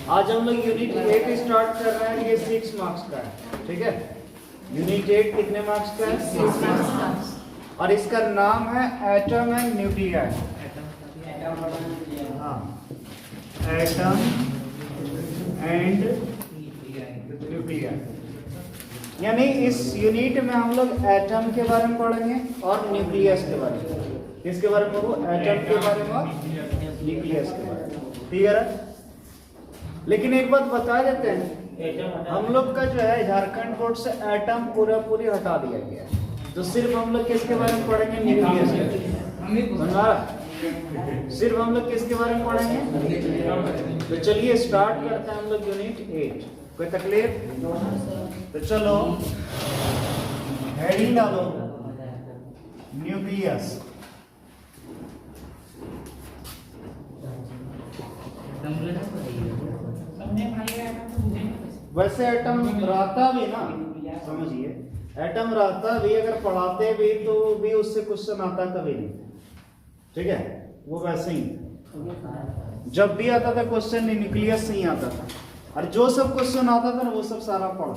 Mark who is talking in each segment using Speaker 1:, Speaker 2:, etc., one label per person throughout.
Speaker 1: आज हम लोग यूनिट 8 स्टार्ट कर रहे हैं। ये 6 मार्क्स का है, ठीक है। यूनिट 8 कितने मार्क्स का है? 6 मार्क्स। और इसका नाम है एटम एंड न्यूक्लियर। हाँ, एटम एंड न्यूक्लियर। यानी इस यूनिट में हम लोग एटम के बारे में पढ़ेंगे और न्यूक्लियस के बारे में। किसके बारे में? वो एटम के बारे में और न्यूक्लियस के बारे में। क्लियर है? लेकिन एक बात बता देते हैं, हम लोग का जो है झारखंड बोर्ड से एटम पूरी हटा दिया गया है। तो सिर्फ हम लोग किसके बारे में पढ़ेंगे? न्यूक्लियस के। सिर्फ हम लोग किसके बारे में पढ़ेंगे? तो चलिए स्टार्ट करते हैं हम लोग यूनिट 8। कोई तकलीफ? तो चलो हेडिंग डालो, न्यूक्लियस। वैसे एटम रहता भी ना, समझिए, एटम रहता भी, अगर पढ़ाते भी तो भी उससे क्वेश्चन आता कभी नहीं, ठीक है। वो वैसे ही जब भी आता था क्वेश्चन न्यूक्लियस से ही आता था, और जो सब क्वेश्चन आता था ना वो सब सारा पढ़ा।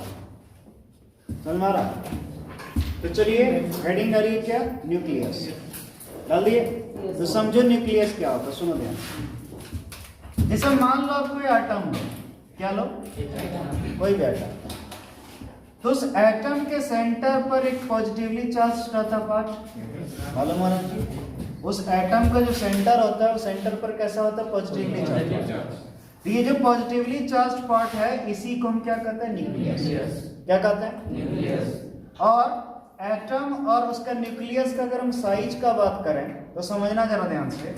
Speaker 1: समझ में आ रहा? तो चलिए हेडिंग आ रही है क्या? न्यूक्लियस डाल दिए। तो समझो न्यूक्लियस क्या होता है, सुनो ध्यान। जैसे मान लो आप कोई एटम लो, क्या लो? कोई भी एटम। तो उस एटम के सेंटर पर एक पॉजिटिवली चार्ज रहता पार्ट, मालूम होना चाहिए। उस एटम का जो सेंटर होता है, सेंटर पर कैसा होता है? Positively charge. तो ये जो पॉजिटिवली चार्ज पार्ट है, इसी को हम क्या कहते हैं? न्यूक्लियस। क्या कहते हैं? न्यूक्लियस। और एटम और उसका न्यूक्लियस का अगर हम साइज का बात करें तो समझना जरा ध्यान से।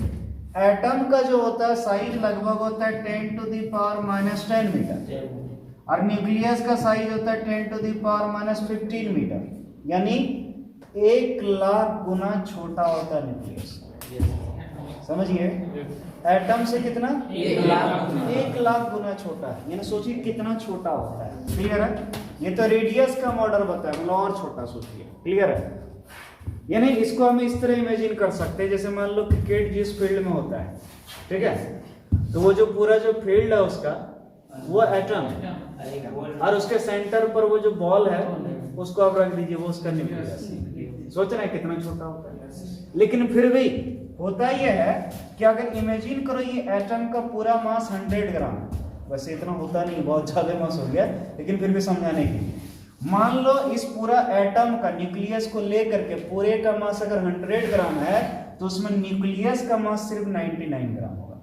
Speaker 1: एटम का जो होता है साइज लगभग होता है 10⁻⁻10 मीटर, और न्यूक्लियस का साइज होता है 10⁻⁻15 मीटर। यानी 1,00,000 गुना छोटा होता है न्यूक्लियस। समझिए, एटम से कितना? 1,00,000 गुना छोटा है। यानी सोचिए कितना छोटा होता है। क्लियर है? ये तो रेडियस का मॉडल बताया, मतलब और छोटा सोचिए। क्लियर है? यानी इसको हम इस तरह इमेजिन कर सकते हैं, जैसे मान लो क्रिकेट जिस फील्ड में होता है, ठीक है, तो वो जो पूरा जो फील्ड है उसका, वो एटम है, और उसके सेंटर पर वो जो बॉल है उसको आप रख दीजिए, वो उसका न्यूक्लियस। सोच रहे हैं कितना छोटा होता है। लेकिन फिर भी होता यह है कि अगर इमेजिन करो ये एटम का पूरा मास 100 ग्राम है। वैसे इतना होता नहीं, बहुत ज्यादा मास हो गया, लेकिन फिर भी समझाने के लिए मान लो इस पूरा एटम का न्यूक्लियस को लेकर के पूरे का मास अगर 100 ग्राम है, तो उसमें न्यूक्लियस का मास सिर्फ 99 ग्राम होगा।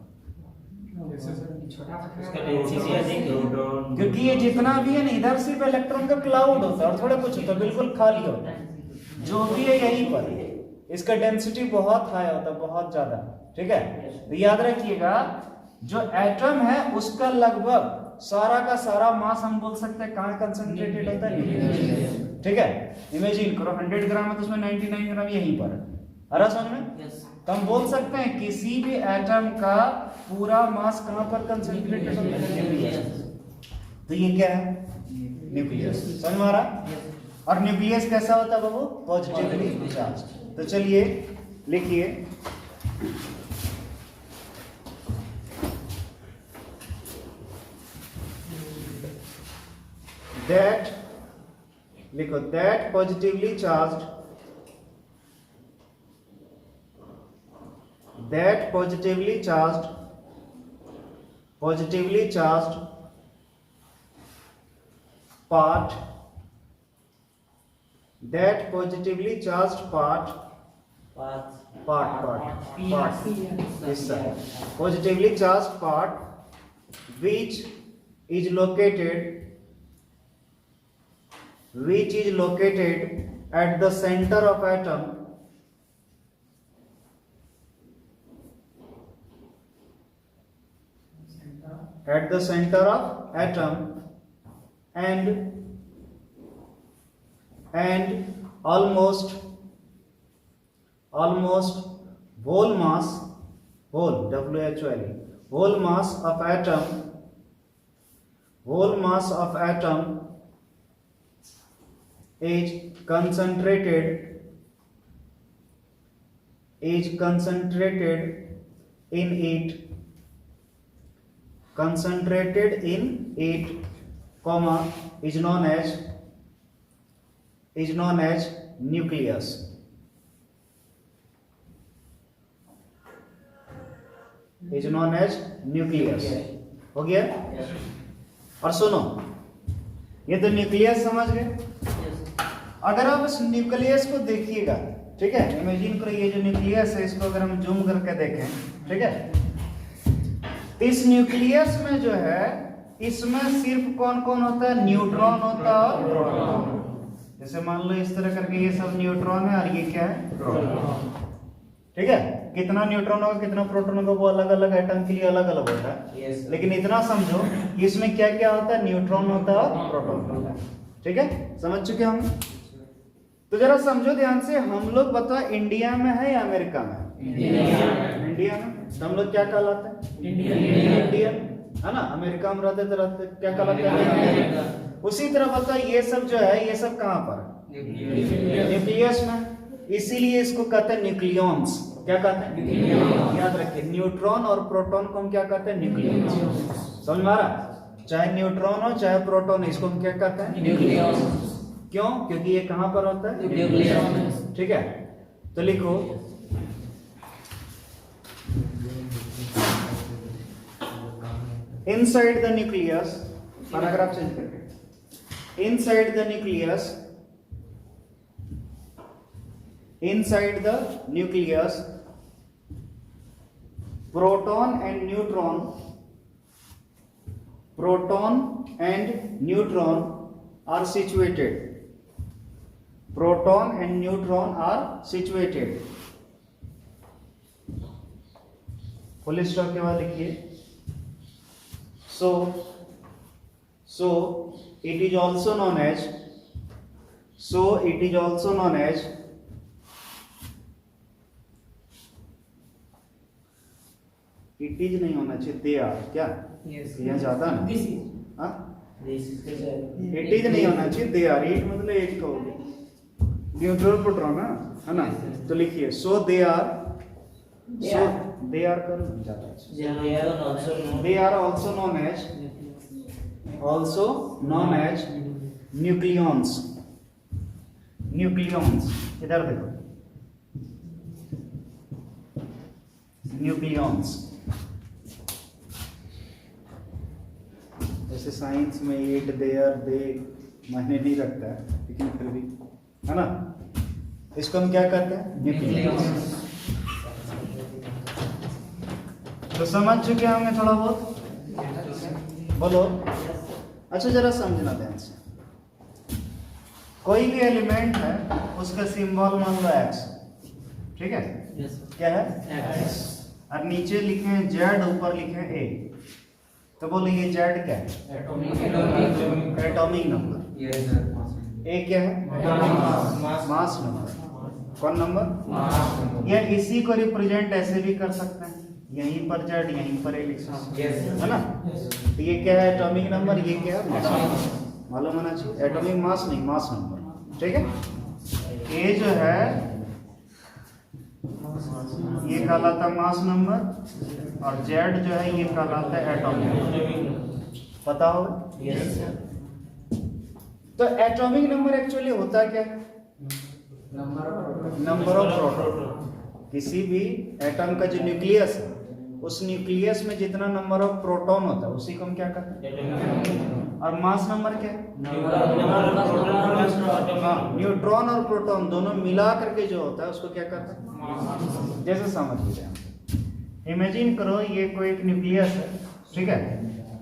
Speaker 1: क्योंकि ये जितना भी है ना, इधर सिर्फ इलेक्ट्रॉन का क्लाउड होता है और थोड़ा कुछ होता है, बिल्कुल खाली होता है। जो भी है यहीं पर इसका डेंसिटी बहुत हाई होता है, बहुत ज्यादा, ठीक है। तो याद रखिएगा, जो एटम है उसका लगभग सारा का सारा मास हम बोल सकते हैं कहाँ कंसंट्रेटेड होता है? ठीक है। इमेजिन करो 100 ग्राम है तो उसमें 99 ग्राम यहीं पर है। समझ में? तो हम बोल सकते हैं किसी भी एटम का पूरा मास कहाँ पर कंसंट्रेटेड होता है? तो ये क्या है? न्यूक्लियस। समझ में आ रहा? और न्यूक्लियस कैसा होता है बाबू? Positively charge. तो चलिए लिखिए, that, लिखो, that positively charged part, that positively charged part, this side, positively charged part which is located at the center of atom, and almost whole mass of atom is concentrated in it concentrated in it, comma, is known as nucleus. Is known as nucleus. हो गया? और सुनो, ये तो nucleus समझ गए। अगर आप इस न्यूक्लियस को देखिएगा, ठीक है, इमेजिन करो ये जो न्यूक्लियस है इसको अगर हम जूम करके देखें, ठीक है, इस न्यूक्लियस में जो है इसमें सिर्फ कौन कौन होता है? न्यूट्रॉन होता है और प्रोटॉन। जैसे मान लो इस तरह करके ये सब न्यूट्रॉन है और ये क्या है? प्रोटॉन। ठीक है, कितना न्यूट्रॉन होगा कितना प्रोटॉन होगा वो अलग अलग एटम के लिए अलग अलग होता है, लेकिन इतना समझो कि इसमें क्या क्या होता है? न्यूट्रॉन होता है और प्रोटॉन होता है। ठीक है, समझ चुके हम? तो जरा समझो ध्यान से, हम लोग बताओ इंडिया में है या अमेरिका में? इंडिया में। तो हम लोग क्या कहलाते हैं? इंडियन, है ना। अमेरिका में रहते तो क्या कहलाते हैं? उसी तरह बताओ ये सब जो है ये सब कहाँ पर? न्यूक्लियस में। इसीलिए इसको कहते हैं न्यूक्लियॉन्स। क्या कहते हैं? याद रखिए, न्यूट्रॉन और प्रोटॉन को हम क्या कहते हैं? न्यूक्लियॉन्स। समझ में आ रहा? चाहे न्यूट्रॉन हो चाहे प्रोटॉन, इसको हम क्या कहते हैं? न्यूक्लियॉन्स। क्यों? क्योंकि ये कहां पर होता है? न्यूक्लियस। ठीक है, तो लिखो inside the nucleus, paragraph change करके, inside the nucleus, inside the nucleus proton and neutron, proton and neutron are situated. Proton and neutron are situated. Full stop के बाद लिखिए, so it is also known as, it is नहीं होना चाहिए, they are, क्या? यहाँ ज्यादा ना, हाँ, इट इज नहीं होना चाहिए, दे आर। इट मतलब एक तो न्यूट्रल प्रोटॉन है ना। तो लिखिए सो they are, so they are कर ज्यादा, they are also known as nucleons. Nucleons इधर देखो, न्यूक्लियॉन्स। जैसे साइंस में इट, देयर, दे मायने नहीं रखता है, लेकिन फिर भी, है ना, इसको हम क्या कहते हैं? न्यूक्लियस। तो समझ चुके होंगे थोड़ा बहुत? बोलो। अच्छा जरा समझना ध्यान से, कोई भी एलिमेंट है उसका सिंबल मान लो एक्स, ठीक है? क्या है? एक्स। और नीचे लिखे हैं जेड, ऊपर लिखे हैं ए, तो बोलो ये जेड क्या है? Atomic number. ए क्या है? Mass number. कौन नंबर? या इसी को रिप्रेजेंट ऐसे भी कर सकते हैं, यहीं पर जेड यहीं पर ए लिख सकते हैं, है ना। तो ये क्या है? Atomic number. ये क्या है? Mass number. मालूम होना चाहिए, एटॉमिक मास नहीं, मास नंबर। ठीक है, ए जो है ये कहलाता मास नंबर और जेड जो है ये कहलाता है एटॉमिक। पता होगा? तो एटॉमिक नंबर एक्चुअली होता क्या? Number of proton. किसी भी एटम का जो न्यूक्लियस है उस न्यूक्लियस में जितना नंबर ऑफ प्रोटॉन होता है उसी को हम क्या कहते हैं? और मास नंबर क्या है? न्यूट्रॉन और प्रोटॉन दोनों मिला करके जो होता है उसको क्या कहते हैं? जैसे समझ लीजिए, इमेजिन करो ये कोई एक न्यूक्लियस है, ठीक है?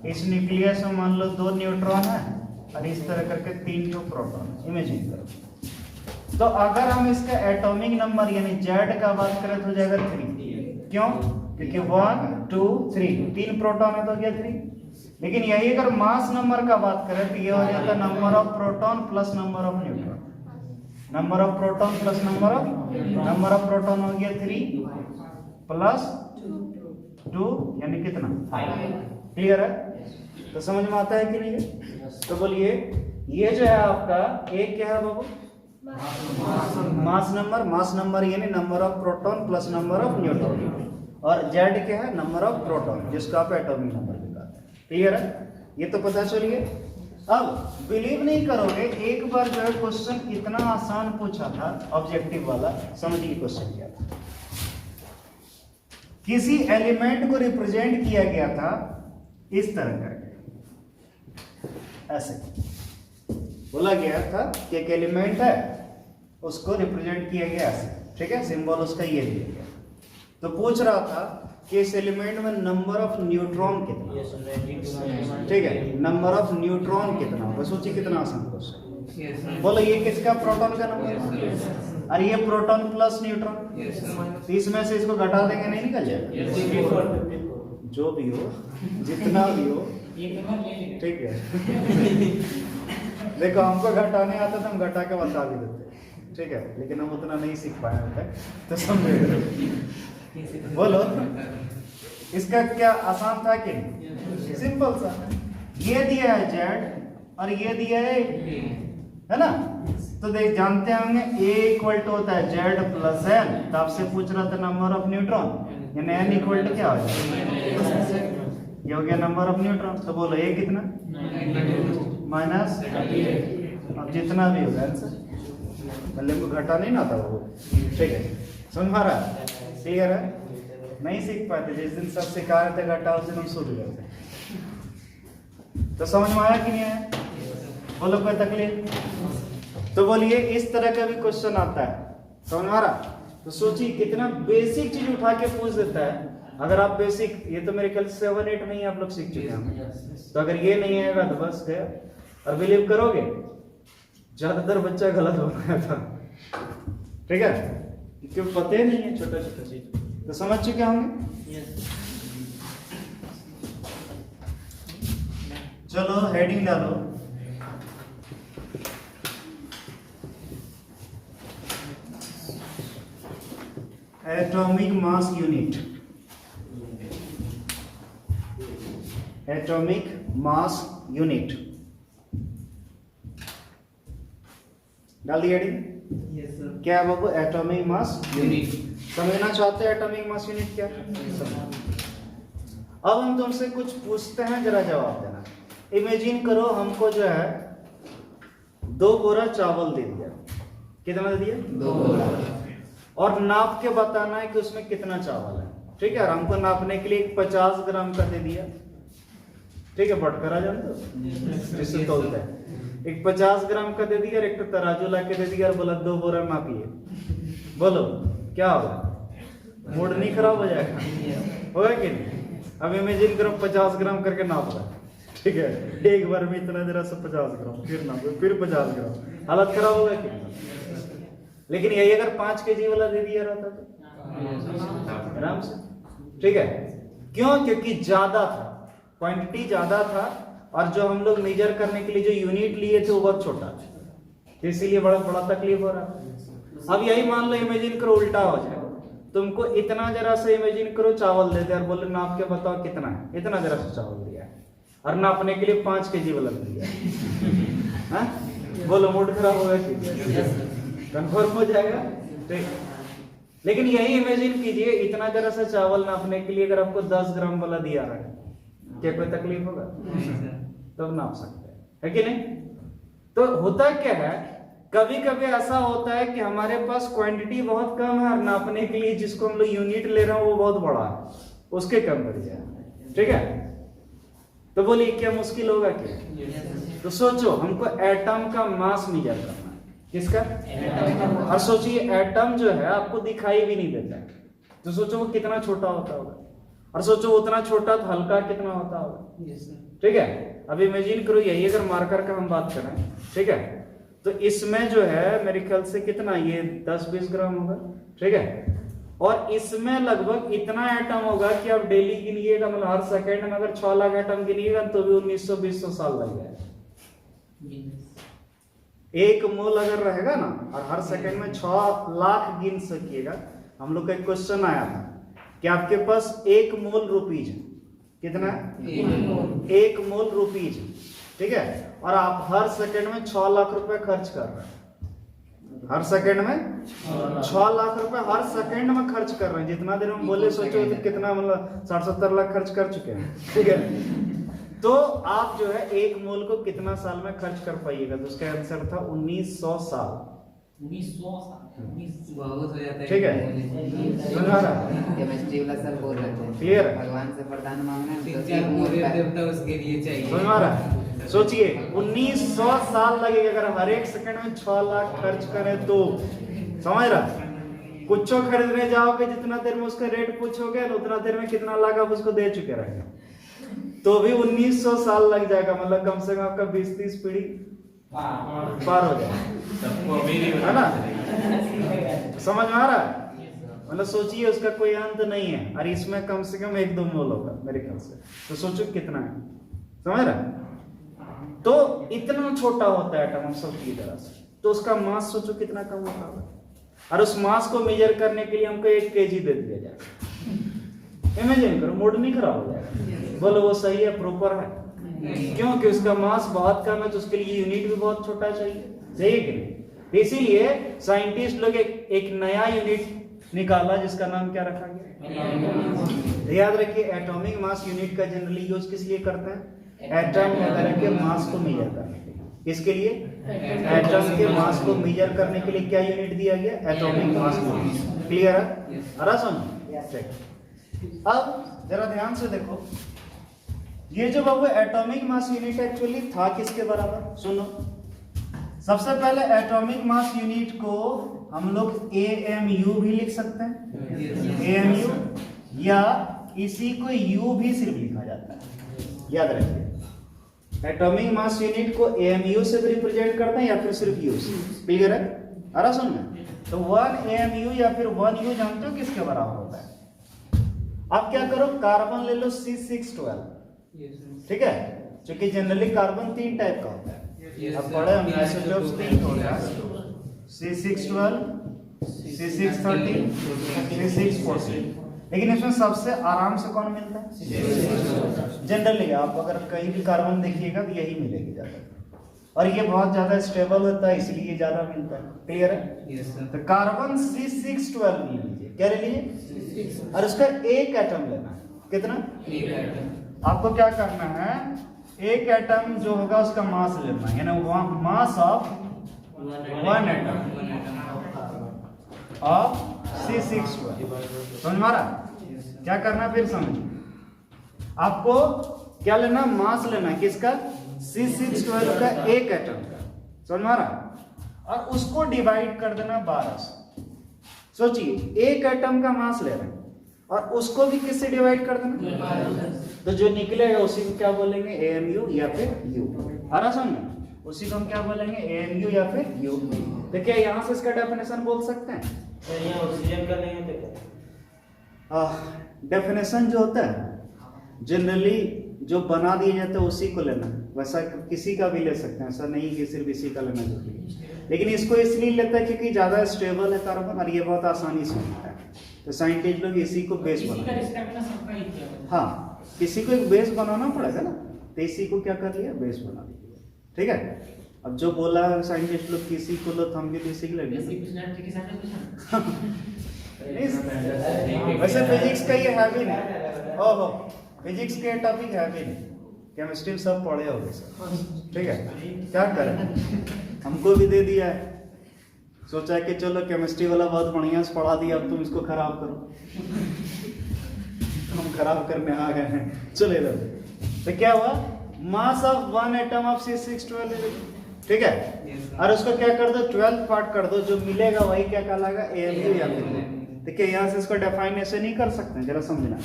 Speaker 1: इस न्यूक्लियस में मान लो 2 न्यूट्रॉन है और इस तरह करके 3 तो प्रोटॉन। इमेजिन करो, तो अगर हम इसका एटॉमिक नंबर यानी जेड का बात करें तो हो जाएगा 3। क्यों? क्योंकि 1 2 3 प्रोटॉन है तो हो गया 3। लेकिन यही अगर मास नंबर का बात करें तो ये हो जाता है number of proton plus number of neutron. Number of proton plus number of proton हो गया 3 प्लस 2 यानी कितना? 5। क्लियर है? तो समझ में आता है कि नहीं? तो बोलिए ये जो है आपका एक क्या है बाबू? Mass number. मास नंबर यानी number of proton plus number of neutron. और जेड क्या है? नंबर ऑफ प्रोटॉन, जिसको आप एटॉमिक नंबर भी कहते हैं। क्लियर है? ये तो पता चलिए। अब बिलीव नहीं करोगे, एक बार जो है क्वेश्चन इतना आसान पूछा था ऑब्जेक्टिव वाला, समझिए क्वेश्चन क्या था। किसी एलिमेंट को रिप्रेजेंट किया गया था इस तरह करके, ऐसे बोला गया था कि एक एलिमेंट है, उसको रिप्रेजेंट किया गया ऐसे, ठीक है, सिंबल उसका ये दिया गया। तो पूछ रहा था कि इस एलिमेंट में नंबर ऑफ न्यूट्रॉन कितना, ठीक है, नंबर ऑफ न्यूट्रॉन कितना होगा। सोचिए कितना आसान क्वेश्चन। बोलो ये किसका, प्रोटॉन का नंबर, और ये प्रोटॉन प्लस न्यूट्रॉन, तो इसमें से इसको घटा देंगे, नहीं निकल जाएगा, जो भी हो, जितना भी हो, ठीक है। देखो हमको घटाने आता तो हम घटा के बता भी देते, ठीक है, लेकिन हम उतना नहीं सीख पाए होते, तो समझे। बोलो इसका क्या आसान था कि नहीं? सिंपल सा, ये दिया है जेड और ये दिया है ना, तो देख जानते होंगे ए इक्वल टू होता है जेड प्लस एन, तो आपसे पूछ रहा था नंबर ऑफ न्यूट्रॉन, यानी एन इक्वल टू क्या हो जाएगा, ये हो गया नंबर ऑफ न्यूट्रॉन। तो बोलो ए कितना, माइनस, अब जितना भी होगा आंसर, पहले को घटा नहीं ना था वो, ठीक है, समझ आ रहा है, क्लियर है? नहीं सीख पाते, जिस दिन सब सिखा रहे थे घटा उस दिन हम सूझ गए थे। तो समझ में आया कि नहीं आया? बोलो कोई तकलीफ? तो बोलिए इस तरह का भी क्वेश्चन आता है, समझ में आ रहा? तो सोचिए कितना बेसिक चीज उठा के पूछ देता है। अगर आप बेसिक, ये तो मेरे ख्याल 7-8 में ही आप लोग सीख चुके हैं, तो अगर ये नहीं आएगा तो बस गया। और बिलीव करोगे ज्यादातर बच्चा गलत हो गया था, ठीक है, क्योंकि पता ही नहीं है छोटा छोटा चीज, तो समझ चुके होंगे। चलो हेडिंग डालो, atomic mass unit, atomic mass unit डाल दिया हेडिंग?
Speaker 2: Yes sir.
Speaker 1: क्या है बाबू? Atomic mass unit. समझना चाहते हैं एटॉमिक मास यूनिट क्या है? अब हम तुमसे कुछ पूछते हैं, जरा जवाब देना। इमेजिन करो हमको जो है 2 बोरा चावल दे दिया, कितना दे दिया?
Speaker 2: 2 बोरा।
Speaker 1: और नाप के बताना है कि उसमें कितना चावल है, ठीक है। और हमको नापने के लिए 50 ग्राम का दे दिया, ठीक है, बटकरा जानते हो जिससे तोलते हैं, एक 50 ग्राम का दे दिया और एक तो तराजू ला के दे दिया और बोला 2 बोरा नापिए। बोलो क्या होगा? मूड नहीं खराब हो जाएगा? होगा कि नहीं? अब इमेजिन करो 50 ग्राम करके नाप रहा, ठीक है, एक बार में इतना जरा सा 50 ग्राम, फिर नापो, फिर 50 ग्राम, हालत खराब होगा कि नहीं? लेकिन यही अगर 5 kg वाला दे दिया रहता तो आराम से, ठीक है। क्यों? क्योंकि ज्यादा था, क्वांटिटी ज्यादा था, और जो हम लोग मेजर करने के लिए जो यूनिट लिए थे वो बहुत छोटा था, इसीलिए बड़ा बड़ा तकलीफ हो रहा। अब यही मान लो इमेजिन करो उल्टा हो जाए, तुमको इतना जरा सा इमेजिन करो चावल देते और बोले नाप के बताओ कितना है, इतना जरा सा चावल दिया है और नापने के लिए 5 kg वाला दिया है, बोलो मूड खराब होगा कि कंफर्म हो जाएगा, ठीक। लेकिन यही इमेजिन कीजिए इतना जरा सा चावल नापने के लिए अगर आपको 10 ग्राम वाला दिया रहा है, क्या कोई तकलीफ होगा? तब नाप सकते हैं, है कि नहीं? तो होता क्या है, कभी कभी ऐसा होता है कि हमारे पास क्वांटिटी बहुत कम है और नापने के लिए जिसको हम लोग यूनिट ले रहे हैं वो बहुत बड़ा है, उसके कम कर दिया, ठीक है। तो बोलिए क्या मुश्किल होगा क्या? तो सोचो हमको एटम का मास मेजर करना है, किसका? और सोचिए एटम जो है आपको दिखाई भी नहीं देता है, तो सोचो वो कितना छोटा होता होगा, और सोचो उतना छोटा तो हल्का कितना होता होगा, ठीक है। अब इमेजिन करो यही अगर मार्कर का हम बात करें, ठीक है, तो इसमें जो है मेरे ख्याल से कितना, ये 10-20 ग्राम होगा, ठीक है। और इसमें लगभग इतना एटम होगा कि आप डेली गिनिएगा, मतलब हर सेकेंड में अगर 6 लाख एटम गिनिएगा तो भी 1900-2000 साल लग जाएगा। एक मोल अगर रहेगा ना और हर सेकेंड में 6 लाख गिन सकिएगा। हम लोग का एक क्वेश्चन आया था कि आपके पास 1 मोल रुपीज है, कितना है? 1 मोल रुपीज, ठीक है, और आप हर सेकंड में 6 लाख रुपए खर्च कर रहे हैं, हर सेकंड में 6 लाख रुपए हर सेकंड में खर्च कर रहे हैं। जितना देर हम बोले सोचो तो कितना, मतलब 60-70 लाख खर्च कर चुके हैं, ठीक है। तो आप जो है 1 मोल को कितना साल में खर्च कर पाइएगा? तो उसका आंसर था 1900 साल।
Speaker 2: 1900 साल
Speaker 3: बहुत हो जाता है।
Speaker 1: ठीक है, समझ रहा?
Speaker 3: केमिस्ट्री वाला सर बोल रहे थे
Speaker 1: Clear है?
Speaker 3: भगवान से वरदान मांगना है तो
Speaker 2: 3-4
Speaker 3: 1 मोल
Speaker 2: पूरे
Speaker 3: का
Speaker 2: देवता उसके लिए चाहिए।
Speaker 1: समझ रहा है? सोचिए 1900 साल लगेगा अगर हर एक सेकंड में 6 लाख खर्च करें तो। समझ रहा? कुछ खरीदने जाओगे जितना देर में उसका रेट पूछोगे ना उतना देर में कितना लाख आप उसको दे चुके रहेंगे, तो भी 1900 साल लग जाएगा। मतलब कम से कम आपका 20-30 पीढ़ी पार हो जाएगा, है ना? समझ में आ रहा है? मतलब सोचिए उसका कोई अंत नहीं है और इसमें कम से कम 1-2 मोल होगा मेरे ख्याल से। तो सोचो कितना है, समझ रहा है? तो इतना छोटा होता है एटम हम सब की तरह से, तो उसका मास सोचो कितना कम होता है। और उस मास को मेजर करने के लिए हमको 1 kg दे दिया जाए। इमेजिन करो, मूड नहीं खराब हो जाएगा? बोलो वो सही है, प्रॉपर है? क्योंकि उसका मास बहुत कम है तो उसके लिए यूनिट भी बहुत छोटा चाहिए, सही है कि नहीं? इसीलिए साइंटिस्ट लोग एक नया यूनिट निकाला जिसका नाम क्या रखा गया? याद रखिए, एटॉमिक मास यूनिट का जनरली यूज किस लिए करते हैं? एटम वगैरह के मास को मेजर करने के लिए। किसके लिए? एटम के मास को मेजर करने के लिए क्या यूनिट दिया गया? Atomic mass unit. क्लियर है? अरा समझ। अब जरा ध्यान से देखो, ये जो बाबू एटॉमिक मास यूनिट एक्चुअली था किसके बराबर? सुनो, सबसे पहले एटॉमिक मास यूनिट को हम लोग AMU भी लिख सकते हैं, AMU, या इसी को U भी सिर्फ लिखा जाता है। याद रखिए, एटॉमिक मास यूनिट को AMU से भी रिप्रेजेंट करते हैं या फिर सिर्फ U से। क्लियर है? अरे सुन में, तो 1 AMU या फिर 1 U जानते हो किसके बराबर होता है? आप क्या करो, कार्बन ले लो C612, ठीक है? क्योंकि जनरली कार्बन 3 टाइप का होता है। अब पढ़े हम आइसोटोप्स 3 होता है, C612, C613, C614। लेकिन इसमें सबसे आराम से कौन मिलता है? जनरली आप अगर कहीं भी कार्बन देखिएगा तो यही मिलेगी ज्यादा, और ये बहुत ज्यादा स्टेबल होता है इसलिए ज्यादा मिलता है। क्लियर है? तो कार्बन C612 ले लीजिए। क्या ले लीजिए? और उसका 1 एटम लेना है। कितना?
Speaker 2: 1 एटम।
Speaker 1: आपको क्या करना है, 1 एटम जो होगा उसका मास लेना है, यानी मास ऑफ 1 एटम ऑफ C612। समझ मारा? क्या करना फिर समझिए, आपको क्या लेना? मास लेना किसका? C612 का 1 एटम का। समझ मारा? और उसको डिवाइड कर देना 12 से। सोचिए 1 एटम का मास ले रहे हैं और उसको भी किससे डिवाइड कर देना? तो जो निकलेगा उसी को क्या बोलेंगे? AMU या फिर U। आ समझ? उसी को हम क्या बोलेंगे? AMU या फिर U। तो क्या यहाँ से इसका डेफिनेशन बोल सकते हैं?
Speaker 4: ऑक्सीजन का नहीं है तो
Speaker 1: डेफिनेशन जो होता है जनरली जो बना दिया जाता है उसी को लेना, वैसा किसी का भी ले सकते हैं, ऐसा नहीं कि सिर्फ इसी का लेना जरूरी है। लेकिन इसको इसलिए लेता है क्योंकि ज्यादा स्टेबल है कार्बन और ये बहुत आसानी से होता है, तो साइंटिस्ट लोग इसी को बेस बना। हाँ, किसी को एक बेस बनाना पड़ेगा ना, तो इसी को क्या कर लिया? बेस बना दिया। ठीक है? अब जो बोला साइंटिस्ट लोग किसी को लो, हम भी किसी को वैसे फिजिक्स का ये है भी नहीं। ओहो, फिजिक्स के टॉपिक है भी नहीं, केमिस्ट्री में सब पढ़े होंगे सर। ठीक है, क्या करें, हमको भी दे दिया है, सोचा है कि चलो केमिस्ट्री वाला बहुत बढ़िया से पढ़ा दिया, अब तुम इसको खराब करो। हम खराब करने आ गए हैं, चलो इधर। तो क्या हुआ? मास ऑफ 1 एटम ऑफ C612। ठीक है, और उसको क्या कर दो? 12 पार्ट कर दो, जो मिलेगा वही क्या कहलाएगा? AMU या फिर। देखिए यहाँ से इसको डिफाइन ऐसे नहीं कर सकते, जरा समझना।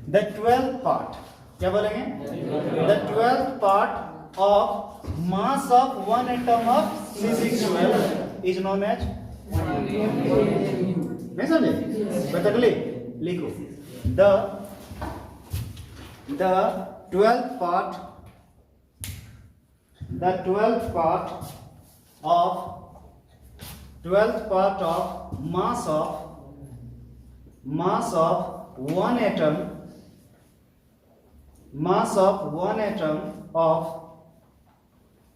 Speaker 1: द 12th पार्ट क्या बोलेंगे? The 12th part of mass of 1 atom of C612 is known as. नहीं समझे? बताइए, लिखो। The 12th part of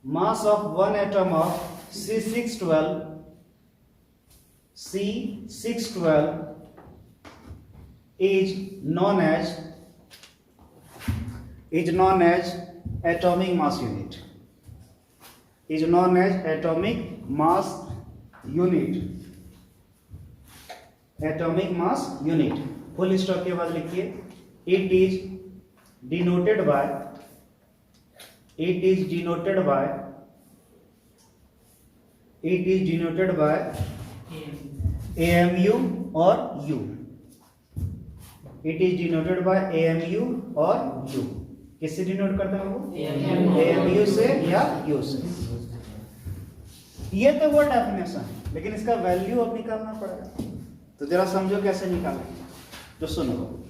Speaker 1: mass of 1 atom of C612 is known as is known as atomic mass unit. Is known as atomic mass unit. Atomic mass unit. Full stop के बाद लिखिए it is denoted by AMU or U. It is denoted by AMU or U. किससे denote करते हैं वो? AMU से या U से। ये तो वो डेफिनेशन है, लेकिन इसका वैल्यू अब निकालना पड़ेगा। तो जरा समझो कैसे निकालेंगे, तो सुनो।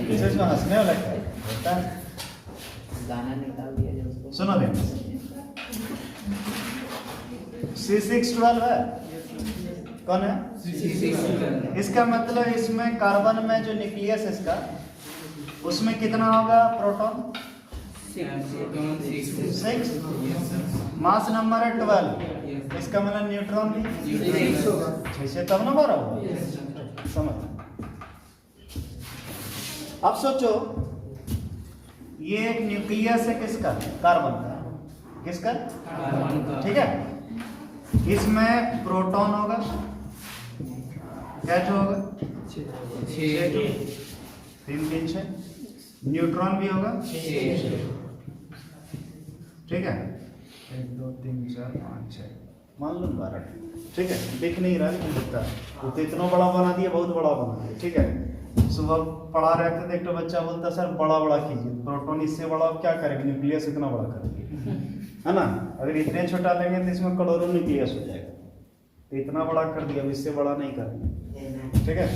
Speaker 1: इसमें हंसने वाला क्या है?
Speaker 3: गाना निकाल दिया जो उसको।
Speaker 1: सुनो देख, C612 है, कौन है? इसका मतलब इसमें कार्बन में जो न्यूक्लियस है इसका, उसमें कितना होगा प्रोटॉन? 6। मास नंबर है 12। इसका मतलब न्यूट्रॉन भी 6 से तब ना 12 होगा। समझ। अब सोचो, ये एक न्यूक्लियस है किसका? कार्बन का। किसका? ठीक है। इसमें प्रोटॉन होगा, क्या होगा? 3 3 6। न्यूट्रॉन भी होगा, ठीक है। 1 2 3 4 5 6, मान लो 12। ठीक है, दिख नहीं रहा लेकिन दिखता है। तो इतना बड़ा बना दिया, बहुत बड़ा बना दिया। ठीक है, सुबह पढ़ा रहे थे तो एक तो बच्चा बोलता सर बड़ा बड़ा कीजिए, प्रोटॉन इससे बड़ा क्या करेंगे, न्यूक्लियस इतना बड़ा करेंगे, है ना। अगर इतने छोटा लेंगे तो इसमें करोड़ों न्यूक्लियस हो जाएगा। तो इतना बड़ा कर दिया, अब इससे बड़ा नहीं करेंगे। ठीक है,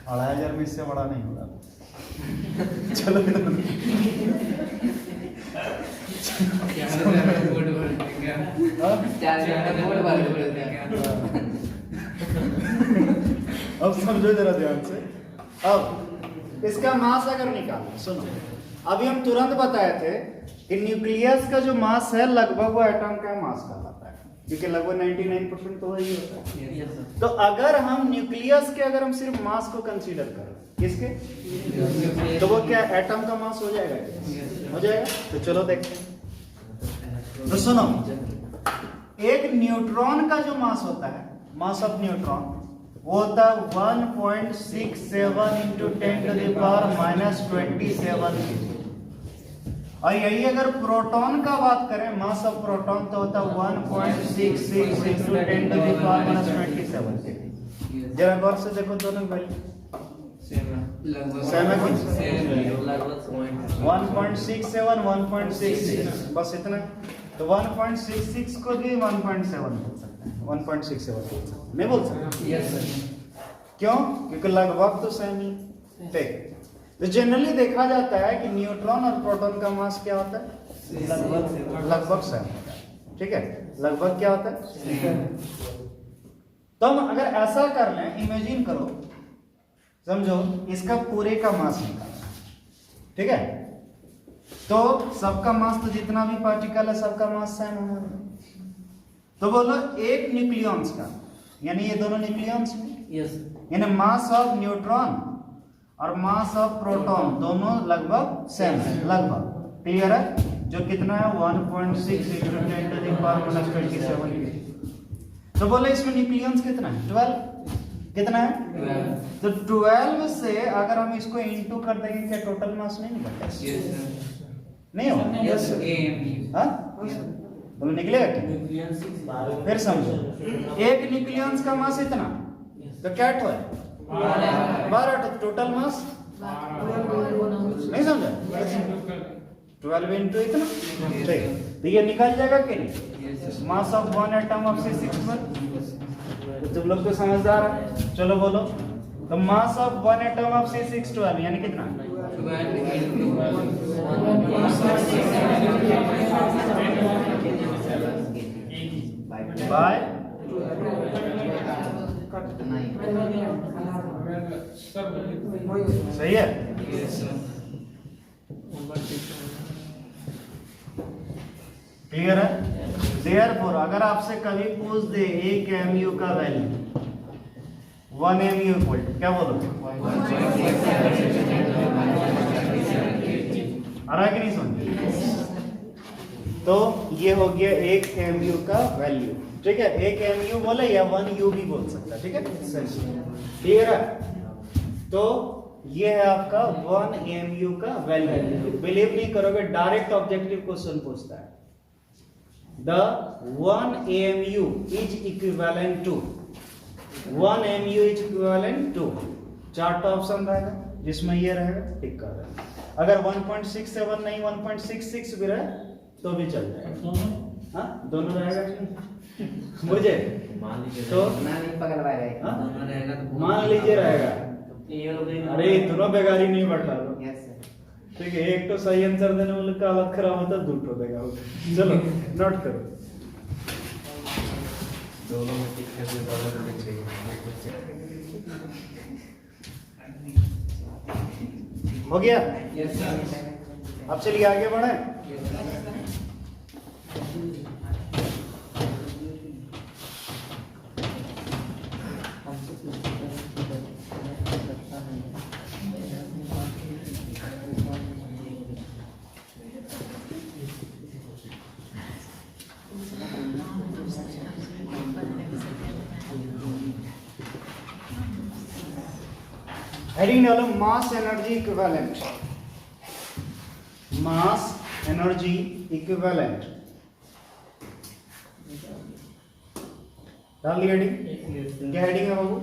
Speaker 1: 2500 में इससे बड़ा नहीं होगा। चलो अब समझो जरा ध्यान से। अब इसका मास अगर निकालो, सुनो, अभी हम तुरंत बताए थे कि न्यूक्लियस का जो मास है लगभग वो एटम का मास कहलाता है, क्योंकि लगभग 99% तो वही होता है। तो अगर हम न्यूक्लियस के अगर हम सिर्फ मास को कंसीडर करें, किसके, तो वो क्या एटम का मास हो जाएगा? हो जाएगा। तो चलो देखते हैं। तो सुनो, एक न्यूट्रॉन का जो मास होता है, मास ऑफ न्यूट्रॉन, वो होता है 1.67 into 10⁻⁻27 kg। और यही अगर प्रोटॉन का बात करें, मास ऑफ प्रोटॉन, तो होता है 1.66 into 10⁻⁻27 kg। जरा गौर से देखो दोनों वैल्यू सेम है कि 1.67 1.66, बस इतना। तो 1.66 को भी 1.7 बोल सकते हैं, 1.67 बोल सकते हैं, नहीं बोल सकते? क्यों? क्योंकि लगभग तो सेम ही। ठीक, तो जनरली देखा जाता है कि न्यूट्रॉन और प्रोटॉन का मास क्या होता है? लगभग सेम होता है। ठीक है, लगभग क्या होता है? तो हम अगर ऐसा कर लें, इमेजिन करो, समझो, इसका पूरे का मास निकालना, ठीक है। तो सबका मास, तो जितना भी पार्टिकल है सबका मास सेम होगा। तो बोलो एक न्यूक्लियॉन्स का, यानी ये दोनों न्यूक्लियॉन्स में, यानी मास ऑफ न्यूट्रॉन और मास ऑफ प्रोटॉन दोनों लगभग सेम है, लगभग। क्लियर है? जो कितना है 1.6 into 10⁻⁻27। तो बोले इसमें न्यूक्लियॉन्स कितना है? 12। कितना है? 12। तो 12 से अगर हम इसको इनटू कर देंगे, क्या टोटल मास नहीं निकलता? नहीं होगा? हाँ, बोलो निकलेगा क्या? फिर समझो, एक न्यूक्लियॉन्स का मास इतना, तो क्या है? 12। तो टोटल मास नहीं समझा? 12 इंटू इतना, ठीक। तो ये निकल जाएगा कि नहीं? Mass of one atom of C612। तुम लोग तो समझदार है। चलो बोलो, तो mass of one atom of C612 यानी कितना? 12 बाय सही है। क्लियर है? देयरफॉर अगर आपसे कभी पूछ दे 1 mu का वैल्यू 1 mu इक्वल क्या बोलोगे? आ रहा है कि नहीं समझ? तो ये हो गया 1 mu का वैल्यू, ठीक है। 1 mu बोले या 1 u भी बोल सकता है, ठीक है। क्लियर है? तो ये है आपका 1 mu का वैल्यू। बिलीव नहीं करोगे, डायरेक्ट ऑब्जेक्टिव क्वेश्चन पूछता है। The 1 mu is equivalent to 1 mu is equivalent to 4 option रहेगा जिसमें ये रहेगा, टिक कर देना। अगर 1.67 नहीं 1.66 भी रहे तो भी चल जाएगा। हाँ दोनों रहेगा मुझे तो
Speaker 3: नहीं पकड़वाएगा।
Speaker 1: हाँ?
Speaker 2: दोनों रहेगा तो
Speaker 1: मान लीजिए रहेगा।
Speaker 4: ये लोग
Speaker 1: अरे दोनों बेगारी नहीं बैठा लो,
Speaker 3: यस सर।
Speaker 1: ठीक है। एक तो सही आंसर देने वाले का हालत खराब होता है, दूसरा देगा। चलो नोट करो।
Speaker 2: दोनों में टिक करके दोनों को लिख देंगे।
Speaker 1: हो गया?
Speaker 3: Yes sir.
Speaker 1: अब चलिए आगे बढ़े। हेडिंग डालो मास एनर्जी इक्विवेलेंट। मास एनर्जी इक्विवेलेंट डाल दी हेडिंग। क्या हेडिंग है बाबू?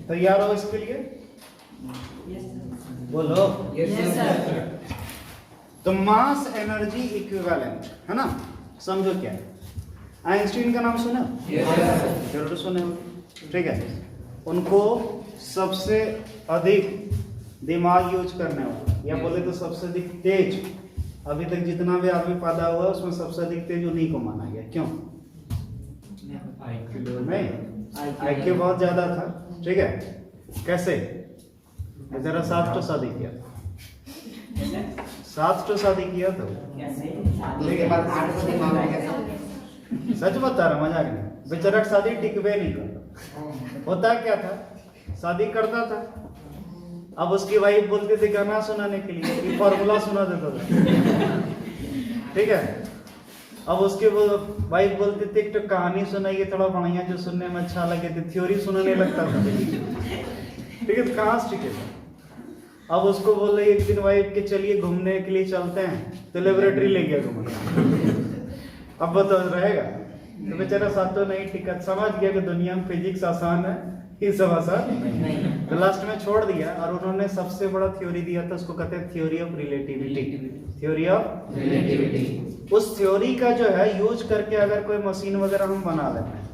Speaker 1: तैयार हो इसके लिए? बोलो। तो मास एनर्जी इक्विवेलेंट है ना, समझो क्या है। आइंस्टीन का नाम सुना? जरूर सुने हो, ठीक है। उनको सबसे अधिक दिमाग यूज करने वाला, या बोले तो सबसे अधिक तेज, अभी तक जितना भी आदमी पैदा हुआ उसमें सबसे अधिक तेज उन्हीं को माना गया। क्यों? नहीं, IQ बहुत ज्यादा था, ठीक है। कैसे? बेचारा 7 तो शादी किया था, 7 तो शादी किया था,
Speaker 3: उसके बाद 8 को दिमाग में कैसा?
Speaker 1: सच बता रहा, मजाक नहीं। बेचारा शादी टिकवे नहीं करता। होता क्या था, शादी करता था, अब उसकी वाइफ बोलती थी गाना सुनाने के लिए, फॉर्मूला सुना देता था, ठीक है। अब उसके वाइफ बोलती थी एक तो कहानी सुनाइए थोड़ा बढ़िया जो सुनने में अच्छा लगे, तो थ्योरी सुनाने लगता था, ठीक है। कहाँ से टिके था? अब उसको बोल रही एक दिन वाइफ के चलिए घूमने के लिए चलते हैं, तो लेबोरेटरी ले गया घूमने। अब बताओ रहेगा? तो बेचारा सातों नहीं टिकट, समझ गया कि दुनिया में फिजिक्स आसान है, ये सब आसान नहीं। तो लास्ट में छोड़ दिया, और उन्होंने सबसे बड़ा थ्योरी दिया था, उसको कहते हैं theory of relativity. Theory of relativity. उस थ्योरी का जो है यूज करके अगर कोई मशीन वगैरह हम बना लेते हैं,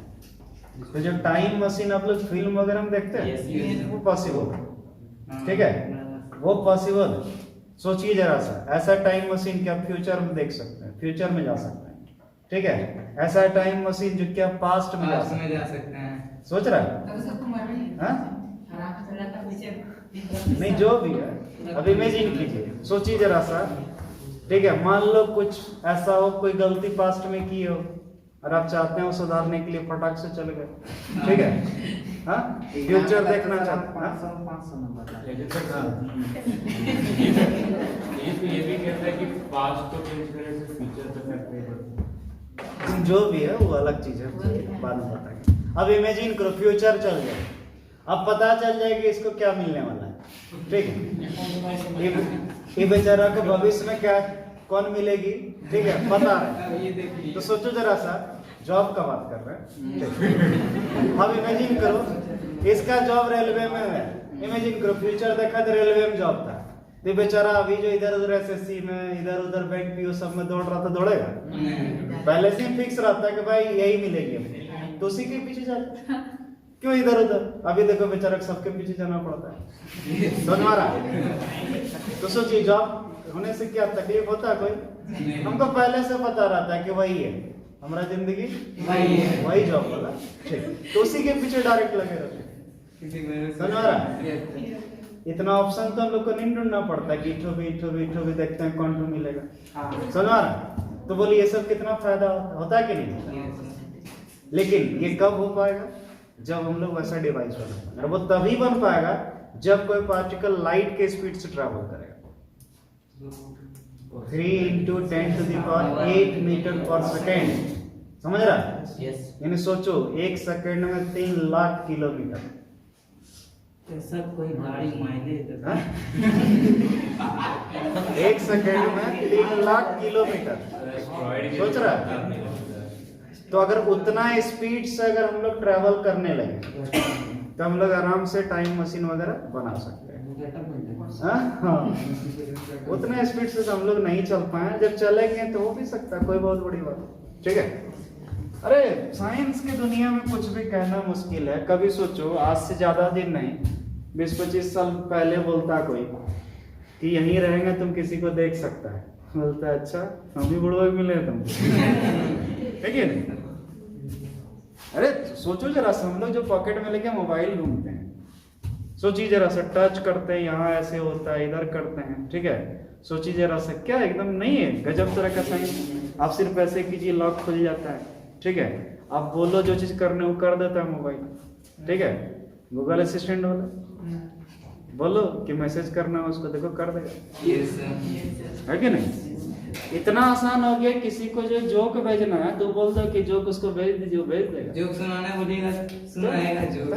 Speaker 1: तो जो टाइम मशीन आप लोग फिल्म वगैरह में देखते हैं, वो पॉसिबल है, ठीक है, वो पॉसिबल है। सोचिए जरा सा, ऐसा टाइम मशीन क्या फ्यूचर में देख सकते हैं, फ्यूचर में जा सकते हैं, ठीक है। ऐसा टाइम मशीन जो क्या पास्ट में जा सकते हैं। सोच रहा है? हाँ? नहीं, जो भी है, अब इमेजिन कीजिए, सोचिए जरा सा, ठीक है। मान लो कुछ ऐसा हो, कोई गलती पास्ट में की हो, और आप चाहते हैं वो सुधारने के लिए फटाक से चले गए, ठीक है। हाँ, फ्यूचर देखना चाहते हैं।
Speaker 3: 500 नंबर।
Speaker 5: ये भी कहता है कि पास्ट को चेंज करने से फ्यूचर पे इफेक्ट नहीं पड़ता।
Speaker 1: जो भी है वो अलग चीज है, बाद में बताएंगे। अब इमेजिन करो फ्यूचर चल जाए, अब पता चल जाए कि इसको क्या मिलने वाला है, ठीक है। ये बेचारा को भविष्य में क्या कौन मिलेगी, ठीक है, पता है। तो सोचो जरा सा, जॉब का बात कर रहे हैं। अब इमेजिन करो इसका जॉब रेलवे में है, इमेजिन करो फ्यूचर देखा तो रेलवे में जॉब था, तो बेचारा अभी जो इधर उधर SSC में, इधर उधर बैंक PO सब में दौड़ रहा था, दौड़ेगा? पहले से फिक्स रहता है कि भाई यही मिलेगी, तो उसी के पीछे जाता। क्यों इधर उधर? अभी देखो बेचारा सबके पीछे जाना पड़ता है, समझ में आ रहा है? तो सोचिए जॉब होने से क्या तकलीफ होता है कोई? हमको पहले से पता रहता है कि वही है हमारा जिंदगी, वही जॉब वाला, ठीक। तो उसी के पीछे डायरेक्ट लगे रहते हैं, समझ में आ रहा है? इतना ऑप्शन तो हम लोग को नहीं ढूंढना पड़ता कि इठो भी देखते हैं कौन टू मिलेगा, समझ में आ रहा है? तो बोलिए ये सब कितना फायदा होता है कि नहीं होता? लेकिन ये कब हो पाएगा? जब हम लोग वैसा डिवाइस बना पाएंगे, और वो तभी बन पाएगा जब कोई पार्टिकल लाइट के स्पीड से ट्रैवल करेगा। 3 × 10⁸ मीटर पर सेकेंड, समझ रहा है?
Speaker 3: यस।
Speaker 1: यानी सोचो 1 सेकेंड में 3 लाख किलोमीटर।
Speaker 4: ऐसा कोई गाड़ी मायने देता
Speaker 1: हाँ? 1 सेकेंड में 3 लाख किलोमीटर, सोच रहा है? तो अगर उतना स्पीड से अगर हम लोग ट्रैवल करने लगे तो हम लोग आराम से टाइम मशीन वगैरह बना सकते हैं। हाँ, उतना स्पीड से हम लोग नहीं चल पाए, जब चलेंगे तो हो भी सकता है, कोई बहुत बड़ी बात। ठीक है? अरे साइंस की दुनिया में कुछ भी कहना मुश्किल है। कभी सोचो, आज से ज्यादा दिन नहीं, 20-25 साल पहले बोलता कोई कि यहीं रहेंगे तुम किसी को देख सकता है, बोलता है अच्छा हम भी बुढ़वा मिले तुम। ठीक है नहीं? अरे सोचो जरा सा, हम लोग जो पॉकेट में लेके मोबाइल घूमते हैं, सोचिए जरा सा, टच करते हैं यहाँ ऐसे होता है, इधर करते हैं, ठीक है? सोचिए जरा सा, क्या एकदम नहीं है? गजब तरह का साइंस। आप सिर्फ ऐसे कीजिए, लॉक खुल जाता है, ठीक है? आप बोलो जो चीज करने वो कर देता है मोबाइल, ठीक है? गूगल असिस्टेंट वाला बोलो कि मैसेज करना है उसको, देखो कर देगा, है कि नहीं? इतना आसान हो गया, किसी को जो जोक भेजना है तो बोल दो कि जोक उसको भेज दीजिए, वो भेज देगा।
Speaker 3: जोक सुनाना बोलिएगा, सुनाएगा जोक।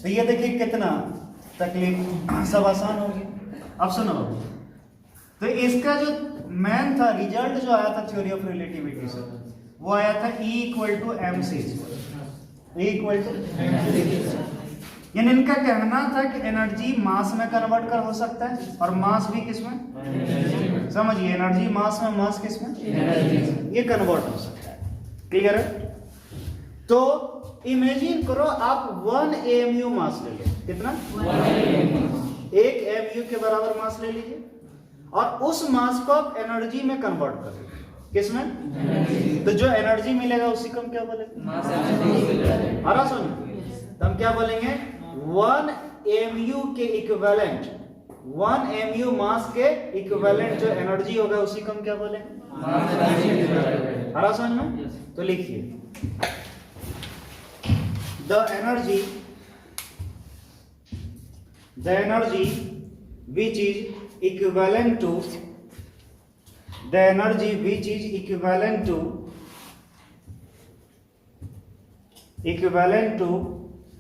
Speaker 1: तो ये देखिए कितना तकलीफ, सब आसान हो गया। अब सुनो, तो इसका जो मेन था रिजल्ट जो आया था थ्योरी ऑफ रिलेटिविटी से, वो आया था E = mc। E = यानी इनका कहना था कि एनर्जी मास में कन्वर्ट कर हो सकता है, और मास भी किसमें? समझिए, एनर्जी मास में, मास किसमें? ये कन्वर्ट हो सकता है। क्लियर है? तो इमेजिन करो आप 1 AMU मास ले लीजिए। कितना? 1 AMU के बराबर मास ले लीजिए, और उस मास को आप एनर्जी में कन्वर्ट कर लीजिए। किसमें? तो जो एनर्जी मिलेगा उसी को हम क्या बोलेंगे? आराम सुनिए, तो हम क्या बोलेंगे? 1 AMU के इक्विवेलेंट, 1 AMU मास के इक्विवेलेंट जो एनर्जी होगा उसी को हम क्या बोलेंगे? आराम समझ में? तो लिखिए, the energy which is equivalent to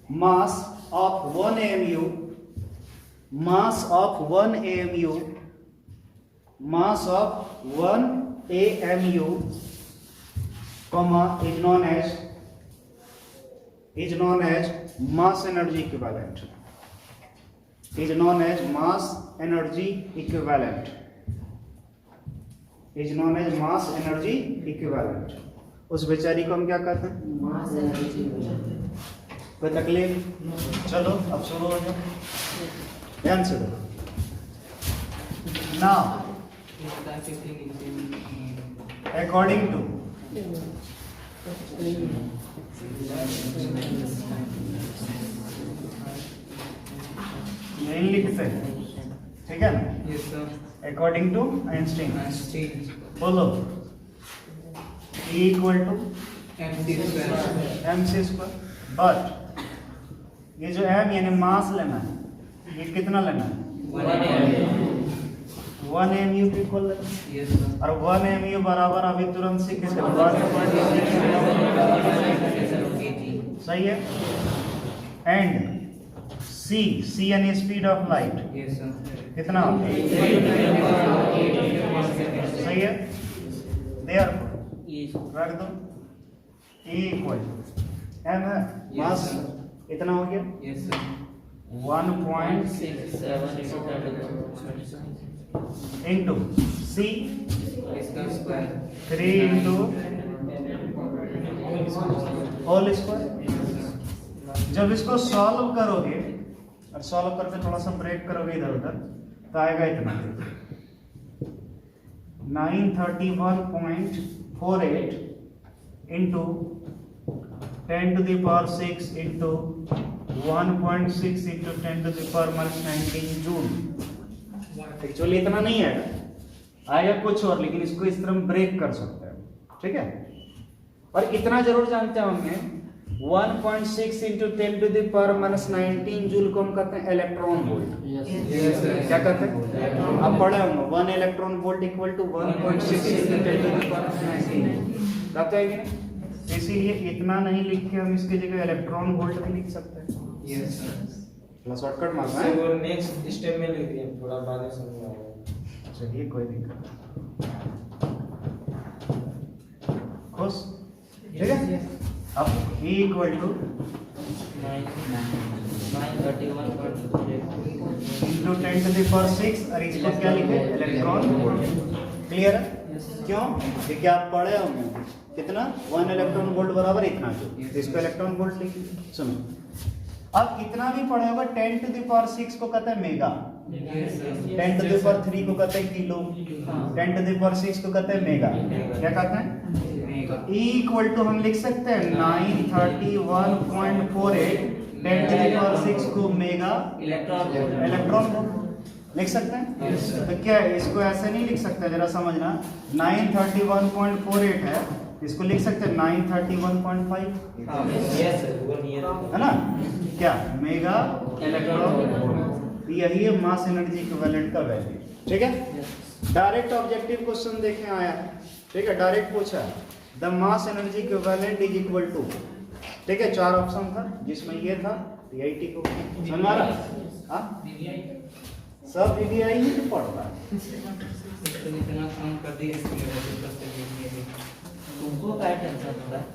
Speaker 1: mass of 1 AMU, mass of 1 AMU, comma, is known as mass energy equivalent. Is known as mass energy equivalent. Is known as mass energy equivalent. उस बेचारी को हम क्या कहते हैं?
Speaker 3: Mass energy.
Speaker 1: कोई तकलीफ? चलो अब शुरू हो जाओ, ध्यान से दो। Now, according to यही लिखते हैं, ठीक है ना? According to Einstein, बोलो E = mc²। बट ये जो m यानी मास लेना है, ये कितना लेना है? 1 AMU की खोल लेना, और 1 AMU बराबर अभी तुरंत सीखे थे, सही है? एंड c यानी स्पीड ऑफ लाइट कितना होता है? सही है? देयरफॉर रख दो E = m है, मास इतना हो गया 1.6 into c 3 into whole square. जब इसको सॉल्व करोगे, और सॉल्व करके थोड़ा सा ब्रेक करोगे इधर उधर, तो आएगा इतना 931.48 into 10⁶ into 1.6 into 10⁻⁹ joule. Actually इतना नहीं आएगा, आएगा कुछ और, लेकिन इसको इस तरह ब्रेक कर सकते हैं, ठीक है। और इतना जरूर जानते होंगे 1.6 into 10 to the power minus 19 joule को हम कहते हैं इलेक्ट्रॉन वोल्ट। क्या कहते हैं? आप पढ़े होंगे 1 electron volt equal to 1.6 into 10 to the power minus 19। कहते हैं कि नहीं? इसीलिए इतना नहीं लिख के हम इसकी जगह इलेक्ट्रॉन वोल्ट भी लिख सकते हैं। थोड़ा शॉर्टकट मारना है।
Speaker 4: वो नेक्स्ट स्टेप में लिख दिए, थोड़ा बाद में समझ में आएगा।
Speaker 1: चलिए कोई दिक्कत खुश, ठीक है। अब E equal to 10 to the power 6 और इसको क्या लिखे? Electron volt. क्लियर है? क्यों? क्योंकि आप पढ़े होंगे कितना 1 इलेक्ट्रॉन वोल्ट बराबर इतना जो, इसको इलेक्ट्रॉन वोल्ट लिखिए। सुनो, अब इतना भी पढ़े होगा 10 to the power 6 को कहते हैं मेगा, 10 to the power 3 को कहते हैं किलो, 10 to the power 6 को कहते हैं मेगा। क्या कहते हैं? E इक्वल टू हम लिख सकते हैं 931.48 10 to the power 6 को मेगा इलेक्ट्रॉन वोल्ट लिख सकते हैं। तो क्या है? इसको ऐसे नहीं लिख सकते, जरा समझना। 931.48 है, इसको लिख सकते हैं 931.5, है ना? क्या मेगा इलेक्ट्रॉन वोल्ट, यही है मास एनर्जी इक्विवेलेंट का वैल्यू, ठीक है। डायरेक्ट ऑब्जेक्टिव क्वेश्चन देखें आया, ठीक है, डायरेक्ट पूछा the mass energy equivalent is equal to, ठीक है, 4 ऑप्शन था जिसमें ये था DIT को समझ आ रहा? हाँ सब VVI ही तो पढ़ रहा है।
Speaker 3: इतना काम कर दिए इसके लिए तुमको क्या टेंशन हो रहा है?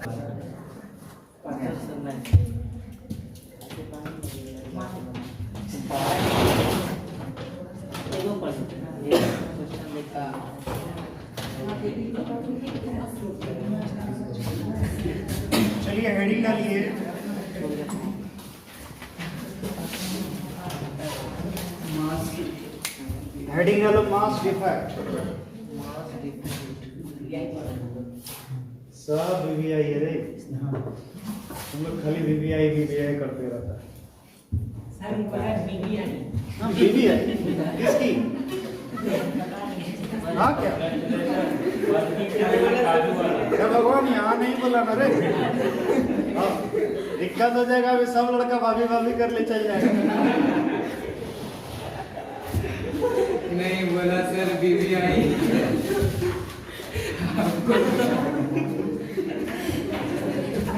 Speaker 1: चलिए हेडिंग डालिए। हेडिंग डालो मास डिफेक्ट। सब VVI है रे, तुम लोग खाली VVI करते रहता है। हाँ VVI किसकी? हाँ क्या भगवान यहाँ नहीं बोला ना रे, दिक्कत हो जाएगा, अभी सब लड़का भाभी भाभी कर ले चल जाएगा।
Speaker 2: नहीं बोला सर VVI।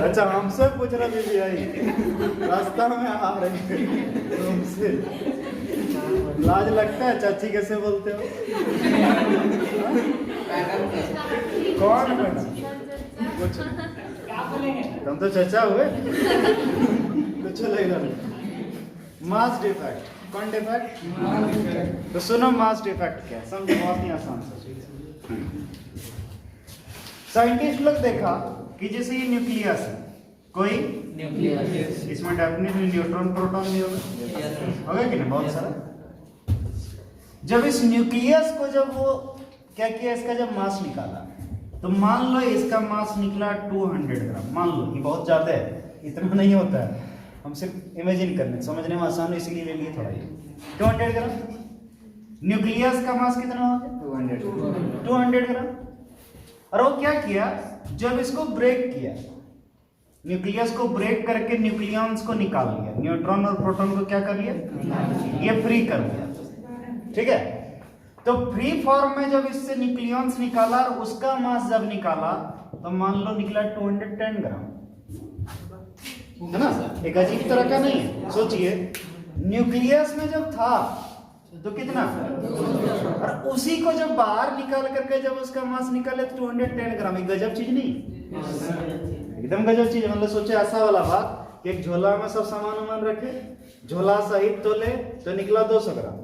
Speaker 1: अच्छा हमसे पूछ रहा VVI, रास्ता में आ रहे तुमसे लाज लगता है? चाची कैसे बोलते हो? कौन मैडम? कुछ तुम तो चचा हुए, कुछ लगेगा नहीं। मास डिफेक्ट, कौन डिफेक्ट? तो सुनो मास डिफेक्ट क्या है, समझो, बहुत ही आसान सा। साइंटिस्ट लोग देखा कि जैसे ये न्यूक्लियस है, कोई
Speaker 3: न्यूक्लियस,
Speaker 1: इसमें डेफिनेटली न्यूट्रॉन प्रोटॉन भी होगा कि नहीं, बहुत सारा। जब इस न्यूक्लियस को जब वो क्या किया, इसका जब मास निकाला, तो मान लो इसका मास निकला 200 ग्राम, मान लो ये बहुत ज्यादा है, इतना नहीं होता है, हम सिर्फ इमेजिन करने समझने में आसान है इसीलिए ले लिए थोड़ा ये 200 ग्राम। न्यूक्लियस का मास कितना हो गया? 200 ग्राम। और वो क्या किया, जब इसको ब्रेक किया, न्यूक्लियस को ब्रेक करके न्यूक्लियॉन्स को निकाल लिया, न्यूट्रॉन और प्रोटॉन को क्या कर लिया, ये फ्री कर दिया, ठीक है। तो फ्री फॉर्म में जब इससे न्यूक्लियॉन्स निकाला और उसका मास जब निकाला, तो मान लो निकला 210 ग्राम, है ना? एक अजीब तरह का नहीं है, सोचिए न्यूक्लियस में जब था तो कितना, और उसी को जब बाहर निकाल करके जब उसका मास निकाले तो 210 ग्राम। एक गजब चीज नहीं, एकदम गजब चीज। मतलब सोचे ऐसा वाला बात कि एक झोला में सब सामान वामान रखे, झोला सहित तोले तो निकला 200 ग्राम,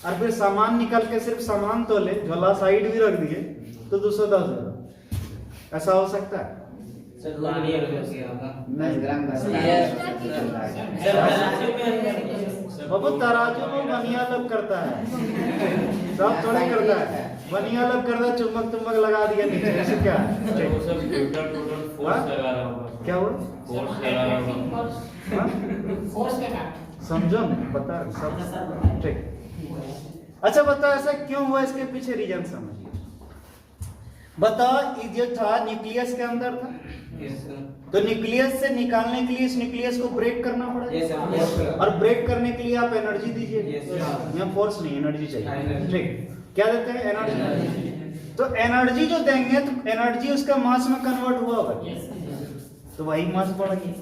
Speaker 1: और फिर सामान निकाल के सिर्फ सामान तोले, झोला साइड भी रख दिए तो 210 ग्राम। ऐसा हो सकता है? बाबू तराजू में बनिया लोग करता है, सब थोड़े करता है, बनिया लोग करता है, चुम्बक तुम्बक लगा दिया नीचे, ऐसे क्या है?
Speaker 5: वो सब टोटल फोर्स लगा रहा होगा।
Speaker 1: क्या हुआ?
Speaker 5: फोर्स लगा रहा होगा।
Speaker 1: हाँ? समझो ना, बता सब ठीक। अच्छा बताओ ऐसा क्यों हुआ, इसके पीछे रीजन समझिए। बताओ ये जो था न्यूक्लियस के अंदर था, तो न्यूक्लियस से निकालने के लिए इस न्यूक्लियस को ब्रेक करना पड़ेगा, और ब्रेक करने के लिए आप एनर्जी दीजिए। यहाँ फोर्स नहीं, एनर्जी चाहिए। ठीक, क्या देते हैं? एनर्जी। तो एनर्जी जो देंगे तो एनर्जी उसका मास में कन्वर्ट हुआ होगा, तो वही मास बढ़ गया।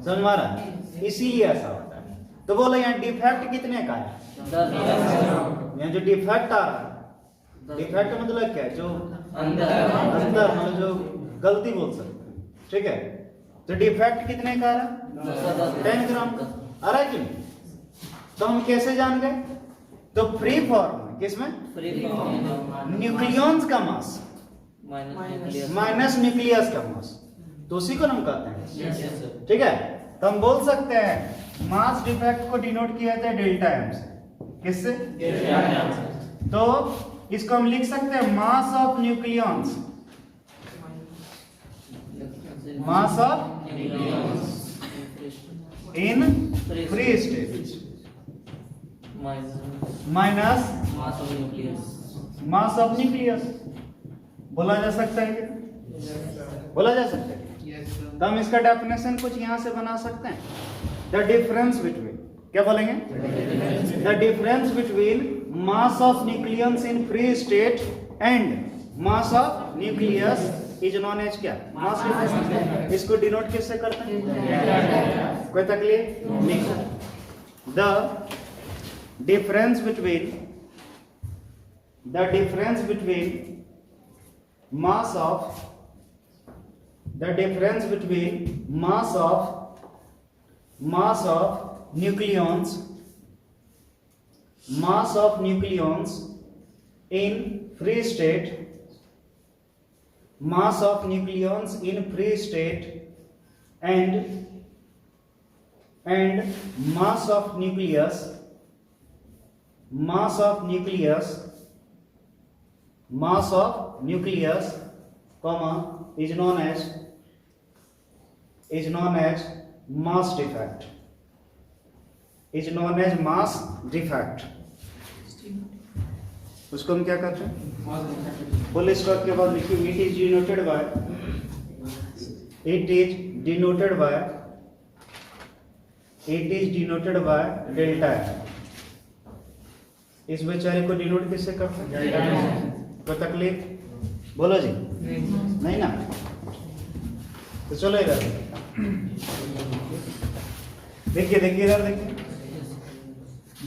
Speaker 1: समझ में आ रहा है? इसीलिए ऐसा होता है। तो बोलो यहाँ डिफेक्ट कितने का है? यहाँ जो डिफेक्ट आ रहा है, डिफेक्ट मतलब क्या है? जो अंदर मतलब जो गलती बोल सकते हैं, ठीक है। तो डिफेक्ट कितने का आ रहा है? 10 ग्राम का आ रहा है कि नहीं? तो हम कैसे जान गए? तो फ्री फॉर्म किसमें? न्यूक्लियॉन्स का मास माइनस न्यूक्लियस का मास, तो उसी को हम कहते हैं। ठीक है, तो हम बोल सकते हैं मास डिफेक्ट को डिनोट किया जाता है डेल्टा एम से। किससे? तो इसको हम लिख सकते हैं mass of nucleons, mass of in free state minus mass of nucleus. बोला जा सकता है क्या? बोला जा सकता है। तो हम इसका डेफिनेशन कुछ यहां से बना सकते हैं। द डिफरेंस बिटवीन, क्या बोलेंगे? The difference between mass of nucleus in free state and mass of nucleus is known as क्या? Mass difference. इसको डिनोट किससे करते हैं? कोई तकलीफ नहीं। The difference between mass of nucleons in free state, mass of nucleons in free state and mass of nucleus comma is known as mass defect, उसको हम क्या करते हैं? बोले इसको के बाद लिखिए it is denoted by delta. इस बेचारे को डिनोट किससे करते हैं? कोई तकलीफ? बोलो जी। नहीं ना? तो चलो इधर देखिए, इधर देखिए,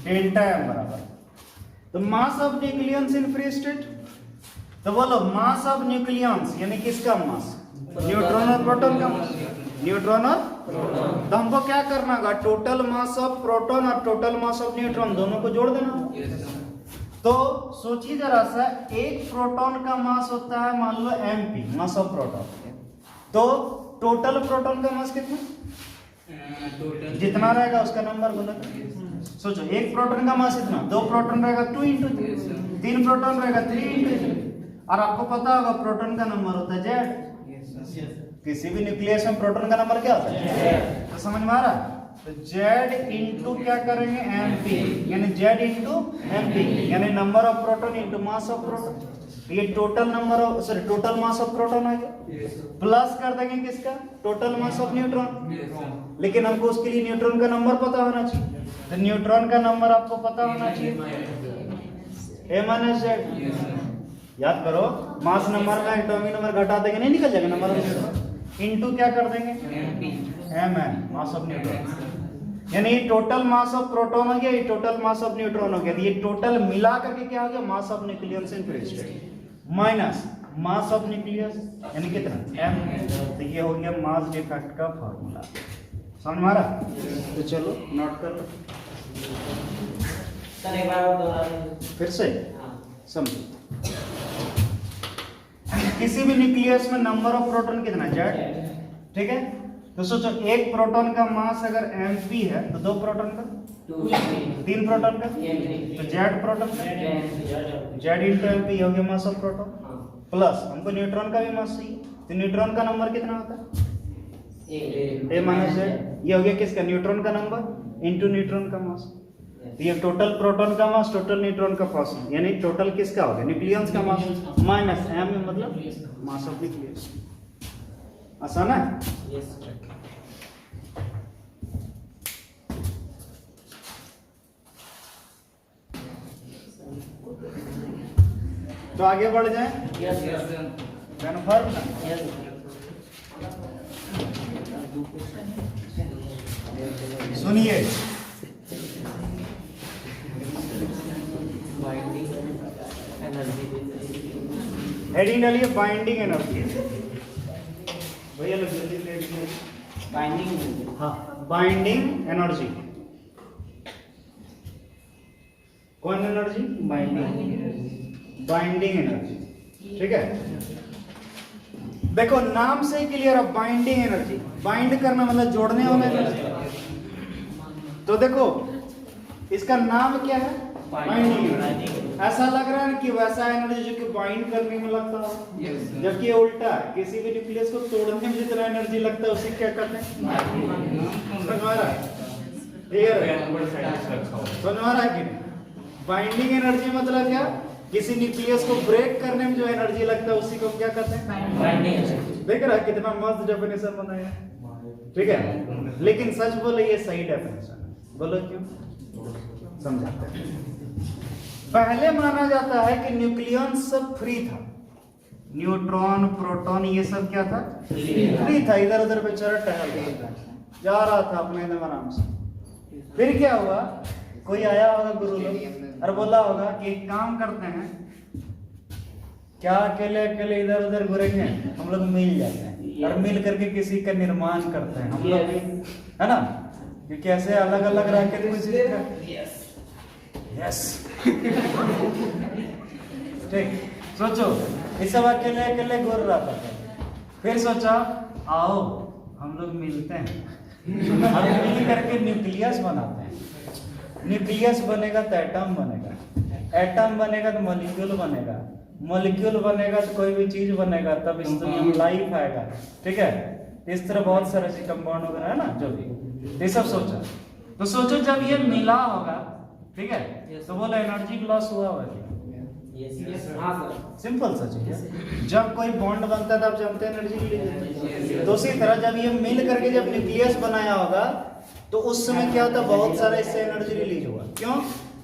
Speaker 1: डेल्टा एम बराबर तो mass of nucleons in free state. तो बोलो मास ऑफ न्यूक्लियंस यानी किसका मास? न्यूट्रॉन और प्रोटॉन का मास। न्यूट्रॉन और प्रोटॉन। तो हमको क्या करना होगा? टोटल मास ऑफ प्रोटॉन और टोटल मास ऑफ न्यूट्रॉन दोनों को जोड़ देना। तो सोचिए जरा सा, एक प्रोटॉन का मास होता है मान लो mp, मास ऑफ प्रोटॉन। तो टोटल प्रोटॉन का मास कितना? जितना रहेगा उसका नंबर गुना। सोचो एक प्रोटॉन का मास इतना, 2 प्रोटॉन रहेगा 2 × 3, 3 प्रोटॉन रहेगा 3 × 3। और आपको पता होगा प्रोटॉन का नंबर होता है Z। किसी भी न्यूक्लियस में प्रोटॉन का नंबर क्या होता है? तो समझ में आ रहा है? तो Z इंटू क्या करेंगे? mp, यानी Z इंटू mp यानी number of proton into mass of proton. ये total number of total mass of proton आ गया। प्लस कर देंगे किसका? Total mass of neutron. लेकिन हमको उसके लिए न्यूट्रॉन का नंबर पता होना चाहिए। तो न्यूट्रॉन का नंबर आपको पता होना चाहिए a-z। याद करो, मास नंबर में एटॉमिक नंबर घटा देंगे नहीं निकल जाएगा नंबर। इनटू क्या कर देंगे? mn, mass of neutron. यानी टोटल मास ऑफ प्रोटॉन हो गया, ये टोटल मास ऑफ न्यूट्रॉन हो गया। ये टोटल मिला करके क्या हो गया? मास of nucleus in free state minus mass of nucleus यानी कितना? m। तो ये हो गया मास डिफेक्ट का फार्मूला। समझ में आ रहा? तो चलो नोट कर लो
Speaker 4: सर, एक बार और दोहरा दीजिए।
Speaker 1: फिर से समझो। किसी भी न्यूक्लियस में नंबर ऑफ प्रोटॉन कितना? Z। ठीक है, तो सोचो एक प्रोटॉन का मास अगर mp है तो 2 प्रोटॉन का 3 प्रोटॉन का तो Z प्रोटॉन का Z इंटू mp हो गया मास ऑफ प्रोटॉन। प्लस हमको न्यूट्रॉन का भी मास चाहिए, तो न्यूट्रॉन का नंबर कितना होता है? a - z। ये हो गया किसका? न्यूट्रॉन का नंबर इंटू न्यूट्रॉन का मास। तो ये टोटल प्रोटॉन का मास, टोटल न्यूट्रॉन का मास, यानी टोटल किसका हो गया? न्यूक्लियंस का मास माइनस m मतलब मास ऑफ न्यूक्लियस। आसान है?
Speaker 4: यस।
Speaker 1: तो आगे बढ़ जाए,
Speaker 3: यस सर।
Speaker 1: कन्फर्म ना?
Speaker 3: यस
Speaker 1: सुनिए,
Speaker 3: बाइंडिंग एनर्जी
Speaker 1: हेडिंग डालिए बाइंडिंग एनर्जी। भैया लोग जल्दी से लिखिए।
Speaker 4: बाइंडिंग।
Speaker 1: हाँ, बाइंडिंग एनर्जी। कौन एनर्जी?
Speaker 3: Binding
Speaker 1: binding energy. ठीक है, देखो नाम से ही क्लियर है, बाइंडिंग एनर्जी। बाइंड करना मतलब जोड़ने वाला एनर्जी। तो देखो इसका नाम क्या है? Binding energy. ऐसा लग रहा है कि वैसा एनर्जी जो कि बाइंड करने में लगता हो, जबकि ये उल्टा है। किसी भी न्यूक्लियस को तोड़ने में जितना एनर्जी लगता है उसे क्या कहते हैं? समझ में आ रहा है? क्लियर है? समझ में आ रहा है कि नहीं? बाइंडिंग एनर्जी मतलब क्या? किसी न्यूक्लियस को ब्रेक करने में जो एनर्जी लगता है उसी को क्या कहते हैं?
Speaker 3: बाइंडिंग।
Speaker 1: देख रहा है कितना मस्त डेफिनेशन बनाया है। ठीक है, लेकिन सच बोले ये सही डेफिनेशन है। बोलो क्यों? समझाते हैं। पहले माना जाता है कि न्यूक्लियस सब फ्री था, न्यूट्रॉन प्रोटॉन ये सब क्या था? फ्री था, इधर उधर बेचारा टहल रहा था, जा रहा था अपने एकदम आराम से। फिर क्या हुआ? कोई आया होगा गुरु लोग और बोला होगा कि एक काम करते हैं, क्या अकेले अकेले इधर उधर घूरेंगे, हम लोग मिल जाते हैं और मिल करके किसी का निर्माण करते हैं हम लोग, है ना? क्योंकि ऐसे अलग अलग रह के कोई चीज का यस ठीक। सोचो ये सब अकेले अकेले घूर रहा था, फिर सोचा आओ हम लोग मिलते हैं और मिल करके न्यूक्लियस बनाते हैं। न्यूक्लियस बनेगा तो एटम बनेगा, एटम बनेगा तो मॉलिक्यूल बनेगा, मॉलिक्यूल बनेगा तो कोई भी चीज बनेगा, तब इस दुनिया में लाइफ आएगा। ठीक है, इस तरह बहुत सारे ऐसे कंपाउंड वगैरह है ना जो भी, ये सब सोचा। तो सोचो जब ये मिला होगा, ठीक है, तो बोला एनर्जी लॉस हुआ होगा।
Speaker 4: यस। हाँ सर।
Speaker 1: सिंपल सा चीज है, जब कोई बॉन्ड बनता है तब जमते एनर्जी रिलीज। तो उसी तरह जब ये मिल करके जब न्यूक्लियस बनाया होगा तो उस समय क्या होता है? बहुत सारा इससे एनर्जी रिलीज हुआ। क्यों?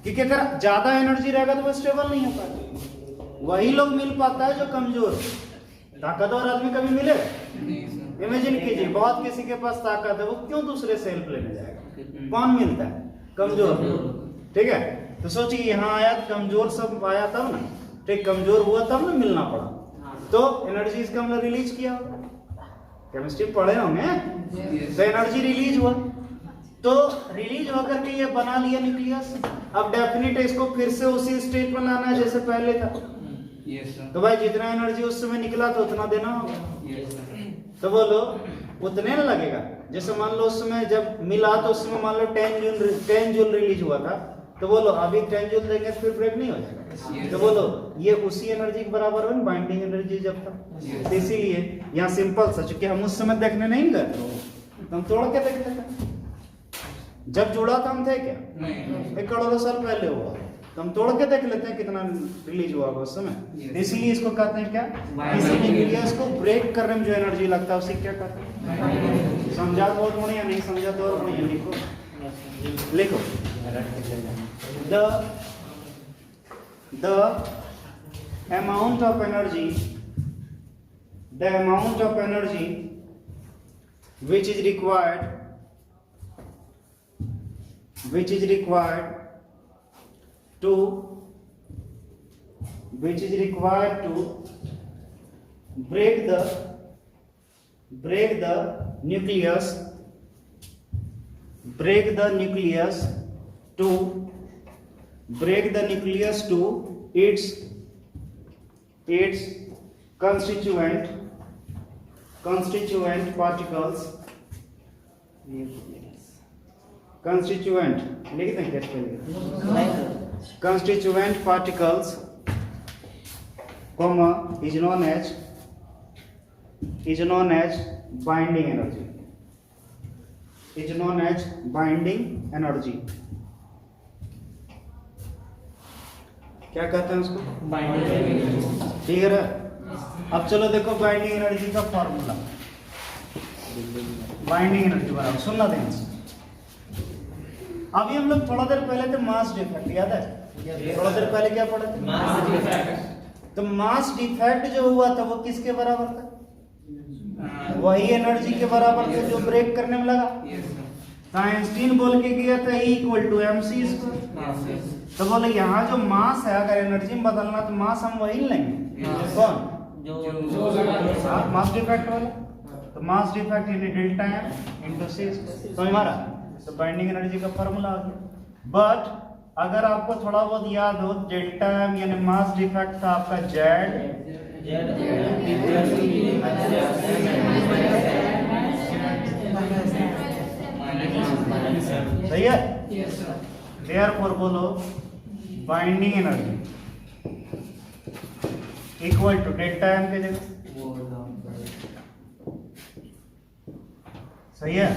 Speaker 1: क्योंकि अगर ज्यादा एनर्जी रहेगा तो वो स्टेबल नहीं हो पाएगा। वही लोग मिल पाता है जो कमजोर। ताकतवर आदमी कभी मिले? इमेजिन कीजिए, बहुत किसी के पास ताकत है, वो क्यों दूसरे से हेल्प लेने जाएगा? कौन मिलता है? कमजोर। ठीक है, तो सोचिए यहाँ आया कमजोर सब आया तब ना, ठीक, कमजोर हुआ तब ना मिलना पड़ा, तो एनर्जी इसका हमने रिलीज किया, केमिस्ट्री पढ़े होंगे, तो एनर्जी रिलीज हुआ, तो रिलीज होकर के ये बना लिया न्यूक्लियस। अब डेफिनेट इसको फिर से उसी स्टेट में लाना है जैसे पहले था। तो भाई जितना एनर्जी उस समय निकला तो उतना देना होगा। तो बोलो उतने ना लगेगा। जैसे मान लो उस समय जब मिला तो उस समय मान लो 10 जूल रिलीज हुआ था, तो बोलो अभी 10 जूल देंगे तो फिर ब्रेक नहीं हो जाएगा। तो बोलो ये उसी एनर्जी के बराबर है बाइंडिंग एनर्जी जब था। तो इसीलिए यहाँ सिंपल सा, चूंकि हम उस समय देखने नहीं गए तो हम तोड़ के देख लेते। जब जुड़ा था हम थे क्या? 1 करोड़ साल पहले हुआ, तो हम तोड़ के देख लेते हैं कितना रिलीज हुआ उस समय। इसलिए इसको कहते हैं क्या? किसी न्यूक्लियस को ब्रेक करने में जो एनर्जी लगता है उसे क्या कहते हैं? समझा तो और बढ़िया, नहीं समझा तो और बढ़िया। लिखो लिखो, the amount of energy which is required to break the nucleus to its constituent particles, लिख दें क्या? Constituent particles, comma, is known as binding energy. Is known as binding energy. क्या कहते हैं उसको?
Speaker 3: बाइंडिंग।
Speaker 1: क्लियर है? अब चलो देखो बाइंडिंग एनर्जी का फॉर्मूला। बाइंडिंग एनर्जी बराबर, सुनना ध्यान से। अभी हम लोग थोड़ा देर पहले थे मास डिफेक्ट, याद है? थोड़ा देर पहले क्या पढ़े थे?
Speaker 3: Mass defect.
Speaker 1: तो मास डिफेक्ट जो हुआ था वो किसके बराबर था? वही एनर्जी के बराबर था जो ब्रेक करने में लगा। तो आइंस्टीन बोल के गया था E equal to mc square. तो बोले यहाँ जो मास है अगर एनर्जी में बदलना तो मास हम वही लेंगे। कौन?
Speaker 3: जो
Speaker 1: मास डिफेक्ट वाला। तो mass defect in delta m into c समझ में आ रहा? तो बाइंडिंग एनर्जी का फार्मूला आ गया। बट अगर आपको थोड़ा बहुत याद हो, डेल्टा m यानी मास डिफेक्ट था आपका z, सही है? देयरफॉर बोलो binding energy equal to delta m के जगह, सही है?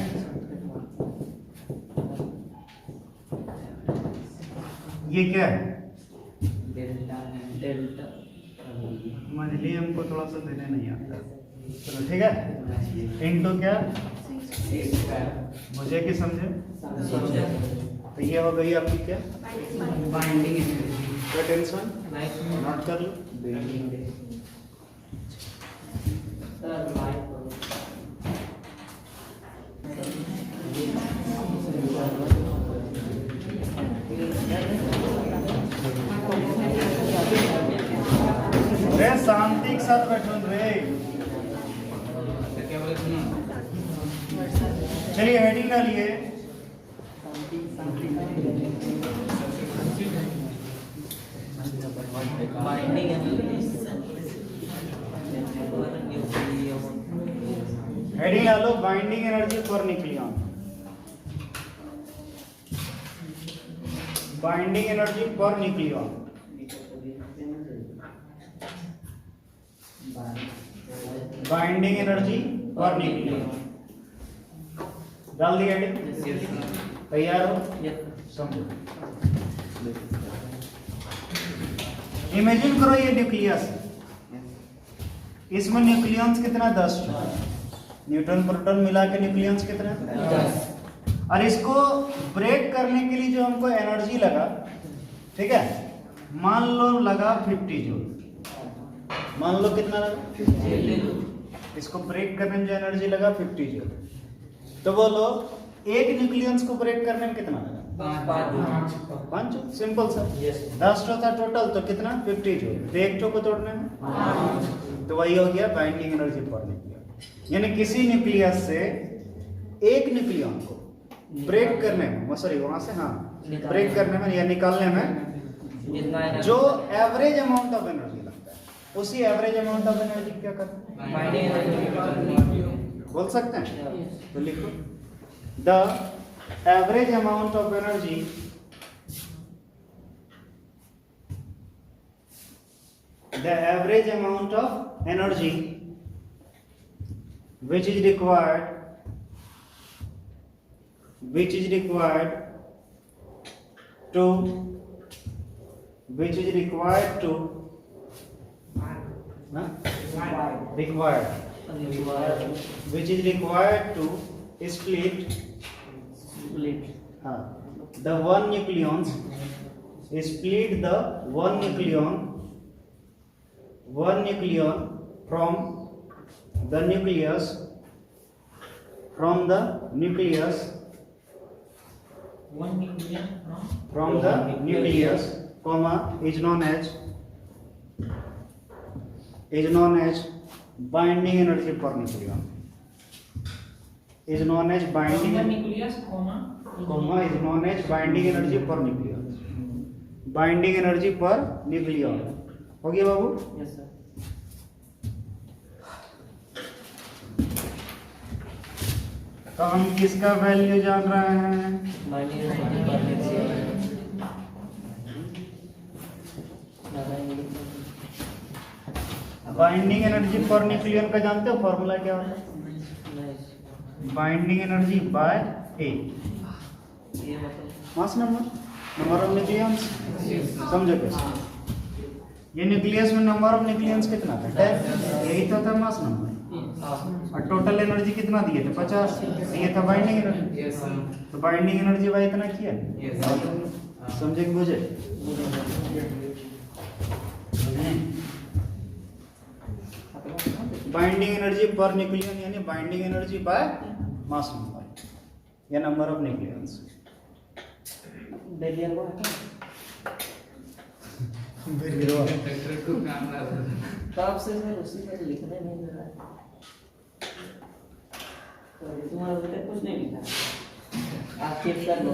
Speaker 1: ये क्या है?
Speaker 3: डेल्टा
Speaker 1: मंझली हमको थोड़ा सा देने नहीं आता, चलो ठीक है। इनटू क्या? मुझे की समझे? तो ये हो गई आपकी क्या?
Speaker 3: Binding energy.
Speaker 1: क्या टेंशन? नोट कर लो। अरे शांति के साथ बैठो रे।
Speaker 2: क्या बोले सुनो?
Speaker 1: चलिए हेडिंग डालिए।
Speaker 3: बाइंडिंग
Speaker 1: हेडिंग डालो binding energy for nucleon. Binding energy for nucleon. Binding energy for nucleon डाल दिया हेडिंग। तैयार हो? समझो। इमेजिन करो ये न्यूक्लियस, इसमें न्यूक्लियंस कितना? 10। न्यूट्रॉन प्रोटॉन मिला के न्यूक्लियंस कितना? 10। और इसको ब्रेक करने के लिए जो हमको एनर्जी लगा, ठीक है, मान लो लगा 50 जूल। मान लो कितना लगा? 50 जूल। इसको ब्रेक करने में जो एनर्जी लगा 50 जूल। तो बोलो एक न्यूक्लियंस को ब्रेक करने में कितना लगा? 5 जूल। सिंपल सा। 10 तो था टोटल, तो कितना? 50 जूल। तो एक को तोड़ने में 5। तो वही हो गया बाइंडिंग एनर्जी फॉर न्यूक्लियस। यानी किसी न्यूक्लियस से एक न्यूक्लियन को ब्रेक करने में, सॉरी वहां से, हाँ, ब्रेक करने में या निकालने में जो एवरेज अमाउंट ऑफ एनर्जी लगता है, उसी एवरेज अमाउंट ऑफ एनर्जी क्या करते हैं? बोल सकते हैं? तो लिखो the average amount of energy which is required to split the one nucleons, split the one nucleon from the nucleus comma is known as binding energy per nucleon. Is known as binding
Speaker 6: nucleus,
Speaker 1: comma is known as binding energy per nucleon. Binding energy per nucleon. हो गया बाबू?
Speaker 3: Yes sir.
Speaker 1: तो हम किसका value जान रहे हैं?
Speaker 3: Binding energy per nucleon.
Speaker 1: Binding energy per nucleon का जानते हो फॉर्मूला क्या होता है? बाइंडिंग एनर्जी बाय ए,
Speaker 3: ये मतलब
Speaker 1: मास नंबर ऑफ न्यूक्लियंस। समझो कैसे? ये न्यूक्लियस में नंबर ऑफ न्यूक्लियंस कितना था 10, यही तो था मास नंबर। और टोटल एनर्जी कितना दिए थे 50, ये था बाइंडिंग एनर्जी।
Speaker 2: Yes sir.
Speaker 1: तो बाइंडिंग एनर्जी भाई इतना किया,
Speaker 2: यस
Speaker 1: समझे कि बुझे? बाइंडिंग एनर्जी पर न्यूक्लियन यानी binding energy by mass number या नंबर ऑफ न्यूक्लियंस।
Speaker 3: बेरियर को
Speaker 2: डॉक्टर को काम ना था।
Speaker 3: तो आपसे सर उसी पर लिखने नहीं दे रहा है। तो तुम्हारा बेटा कुछ नहीं लिखा, आप चेक कर लो,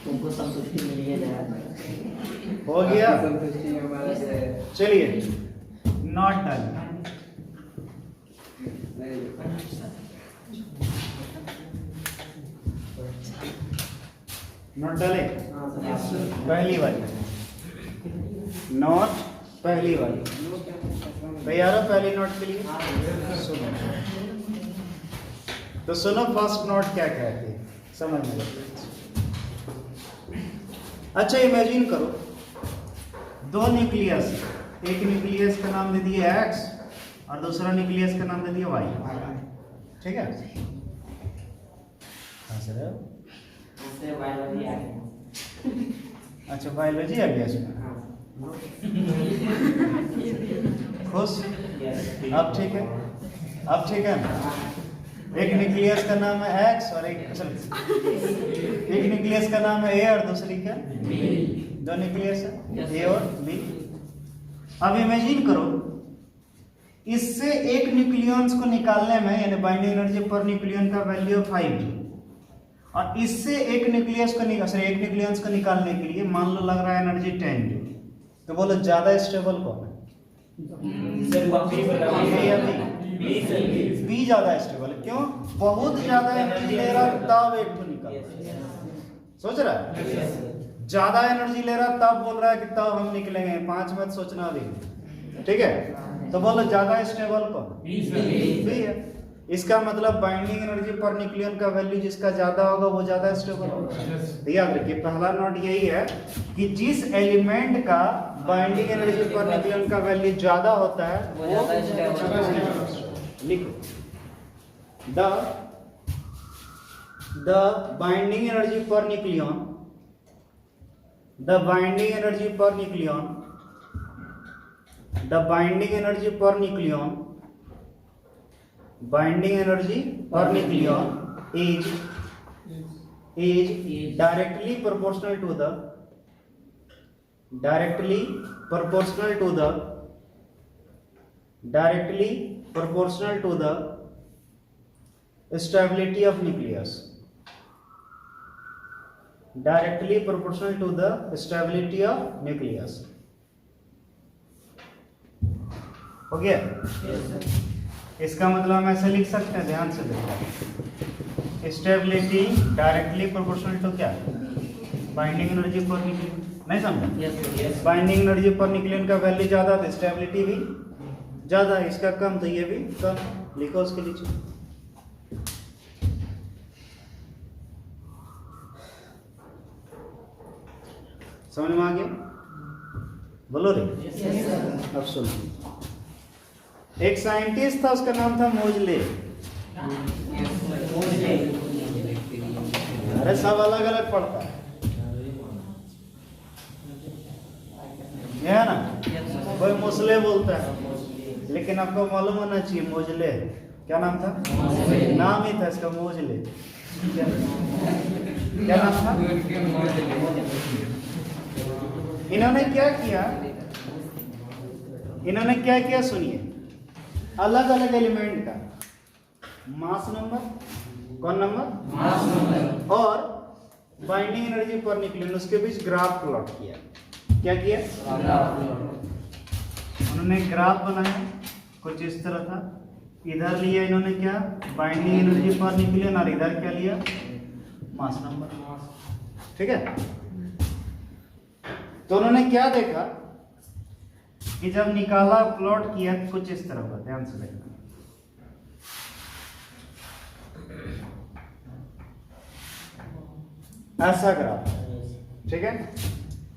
Speaker 3: तुमको संतुष्टि मिल ही जाएगा।
Speaker 1: हो गया,
Speaker 2: संतुष्टि हमारा से
Speaker 1: चलिए नॉट डन। नॉट डाले पहली वाली, नॉट पहली वाली तैयार हो पहली नोट के लिए? सुनो तो सुनो फर्स्ट नोट क्या कहती है समझ में। अच्छा इमेजिन करो दो न्यूक्लियस, एक न्यूक्लियस का नाम दे दिए X और दूसरा न्यूक्लियस का नाम दे दिए Y, ठीक है? हाँ सर,
Speaker 3: उससे बायोलॉजी आ गया।
Speaker 1: अच्छा बायोलॉजी आ गया इसमें, खुश? अब ठीक है, अब ठीक है ना? एक न्यूक्लियस का नाम है X और एक न्यूक्लियस का नाम है A और दूसरी क्या? दो न्यूक्लियस है A और B। अब इमेजिन करो इससे एक न्यूक्लियंस को निकालने में यानी बाइंडिंग एनर्जी पर न्यूक्लियन का वैल्यू 5 जूल, और इससे एक न्यूक्लियस को निकालने के लिए मान लो लग रहा है एनर्जी 10 जूल। तो बोलो ज्यादा स्टेबल कौन है? बी ज्यादा स्टेबल। क्यों? बहुत ज्यादा एनर्जी ले रहा तब एक को निकाल, सोच रहा है ज्यादा एनर्जी ले रहा तब बोल रहा है कि तब हम निकलेंगे, 5 मत सोचना अभी, ठीक है? तो बोलो ज्यादा स्टेबल कौन? बी है। इसका मतलब बाइंडिंग एनर्जी पर न्यूक्लियन का वैल्यू जिसका ज्यादा होगा वो ज्यादा स्टेबल होगा। तो याद रखिए पहला नोट यही है कि जिस एलिमेंट का बाइंडिंग एनर्जी पर न्यूक्लियन का वैल्यू ज्यादा होता है वो
Speaker 3: ज्यादा स्टेबल।
Speaker 1: लिखो the binding energy per nucleon, the binding energy per nucleon, the binding energy per nucleon, binding energy per nucleon is directly proportional to the stability of nucleus, directly proportional to the stability of nucleus। हो गया? इसका मतलब हम ऐसे लिख सकते हैं, ध्यान से देखो, स्टेबिलिटी डायरेक्टली प्रोपोर्शनल टू क्या? Binding energy per nucleon. नहीं समझा? बाइंडिंग एनर्जी पर न्यूक्लियन का वैल्यू ज्यादा तो स्टेबिलिटी भी ज्यादा, इसका कम तो ये भी कम। लिखो उसके नीचे। समझ में आ गया? बोलो रे। अब सुनो, एक साइंटिस्ट था उसका नाम था मोजले। अरे सब अलग अलग पढ़ता है, ये है ना? कोई मोसले बोलता है, लेकिन आपको मालूम होना चाहिए मोजले क्या नाम था? नाम ही था इसका मोजले। क्या नाम था? इन्होंने क्या किया सुनिए, अलग अलग एलिमेंट का मास नंबर, कौन नंबर? मास नंबर, और बाइंडिंग एनर्जी पर न्यूक्लियन, उसके बीच ग्राफ प्लॉट किया। क्या किया? उन्होंने ग्राफ बनाया कुछ इस तरह था। इधर लिया इन्होंने क्या? बाइंडिंग एनर्जी पर न्यूक्लियन, और इधर क्या लिया? मास नंबर, ठीक है? तो उन्होंने क्या देखा कि जब निकाला प्लॉट किया कुछ इस तरह का, ध्यान से देखना। ऐसा ग्राफ, ठीक है?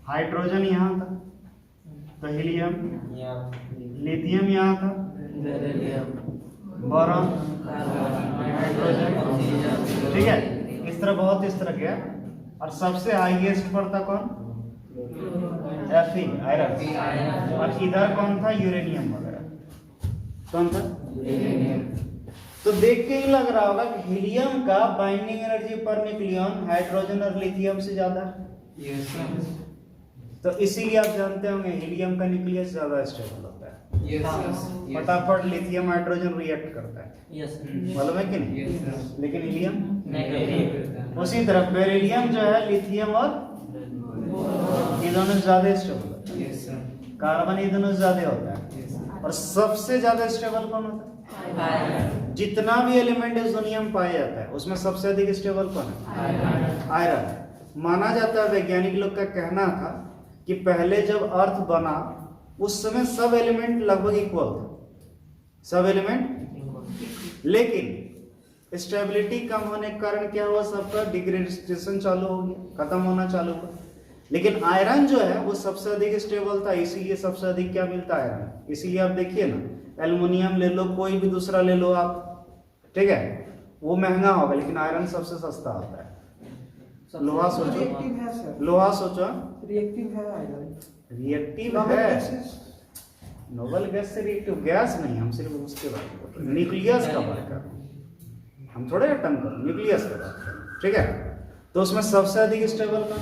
Speaker 1: हाइड्रोजन यहां था, तो हीलियम, लिथियम यहाँ था, बोरॉन, हाइड्रोजन, ठीक है। इस तरह गया। और सबसे हाईएस्ट पर था कौन? Fe, iron. और इधर कौन था? यूरेनियम वगैरह। कौन था? तो देख के ही लग रहा होगा कि हीलियम का binding energy per nucleon hydrogen और लिथियम से ज्यादा है।
Speaker 2: Yes sir.
Speaker 1: तो इसीलिए आप जानते होंगे हीलियम का न्यूक्लियस ज्यादा स्टेबल होता है।
Speaker 2: Yes sir.
Speaker 1: फटाफट लिथियम हाइड्रोजन रिएक्ट करता है,
Speaker 3: यस
Speaker 1: मालूम है कि नहीं?
Speaker 2: Yes sir.
Speaker 1: लेकिन हीलियम
Speaker 3: नेगेटिव।
Speaker 1: उसी तरह बेरिलियम जो है लिथियम और ये दोनों ज्यादा स्टेबल होता है।
Speaker 2: Yes sir.
Speaker 1: कार्बन ये दोनों ज्यादा होता है।
Speaker 2: Yes sir.
Speaker 1: और सबसे ज्यादा स्टेबल कौन होता है? जितना भी एलिमेंट इस दुनिया में पाया जाता है उसमें सबसे अधिक स्टेबल कौन है? आयरन। माना जाता है, वैज्ञानिक लोग का कहना था कि पहले जब अर्थ बना उस समय सब एलिमेंट लगभग इक्वल था, सब एलिमेंट, लेकिन स्टेबिलिटी कम होने के कारण क्या हुआ, सबका डिग्रेडेशन चालू हो गया, खत्म होना चालू हुआ। लेकिन आयरन जो है वो सबसे अधिक स्टेबल था, इसीलिए सबसे अधिक क्या मिलता है? आयरन। इसीलिए आप देखिए ना, एल्युमिनियम ले लो, कोई भी दूसरा ले लो आप, ठीक है, वो महंगा होगा, लेकिन आयरन सबसे सस्ता होता है। लोहा सोचो,
Speaker 6: रिएक्टिव है सर,
Speaker 1: लोहा सोचो,
Speaker 6: रिएक्टिव है आयरन,
Speaker 1: रिएक्टिव
Speaker 6: नोबल
Speaker 1: है।
Speaker 6: गैसेस।
Speaker 1: नोबल गैस से रिएक्टिव गैस नहीं, हम सिर्फ उसके बारे में बोल रहे हैं, न्यूक्लियस का बात कर रहे हैं हम, थोड़े टर्म कर न्यूक्लियस का बात कर रहे हैं, ठीक है। तो उसमें सबसे अधिक स्टेबल कौन?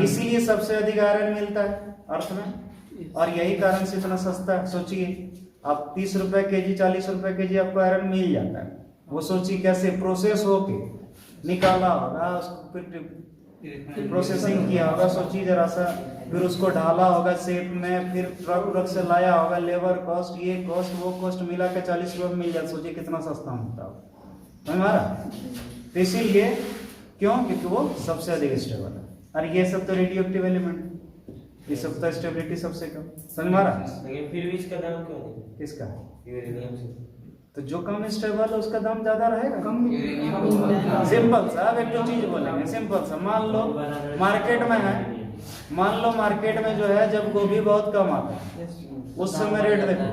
Speaker 1: इसीलिए सबसे अधिक आयरन मिलता है अर्थ में, और यही कारण से इतना सस्ता है। सोचिए आप 30 रुपए केजी, 40 रुपए केजी आपको आयरन मिल जाता है। वो सोचिए कैसे प्रोसेस होके निकाला होगा, उसको फिर प्रोसेसिंग किया होगा, सोचिए जरा सा, फिर उसको ढाला होगा शेप में, फिर ट्रक से लाया होगा, लेबर कॉस्ट, ये कॉस्ट, वो कॉस्ट मिला के 40 रुपए में मिल जाता। सोचिए कितना सस्ता होता है हमारा। तो इसीलिए क्यों? क्योंकि वो सबसे अधिक स्टेबल है। और ये सब तो रेडियो एक्टिव एलिमेंट, ये सब तो स्टेबिलिटी सबसे कम, समझ मारा?
Speaker 4: लेकिन फिर भी इसका दाम क्यों नहीं?
Speaker 1: किसका?
Speaker 4: यूरेनियम से।
Speaker 1: तो जो कम स्टेबल है उसका दाम ज्यादा रहेगा।
Speaker 2: यूरेनियम
Speaker 1: सिंपल सा, अब एक तो चीज बोलेंगे सिंपल सा, मान लो मार्केट में है, मान लो मार्केट में जो है जब गोभी बहुत कम आता है उस समय रेट देखो,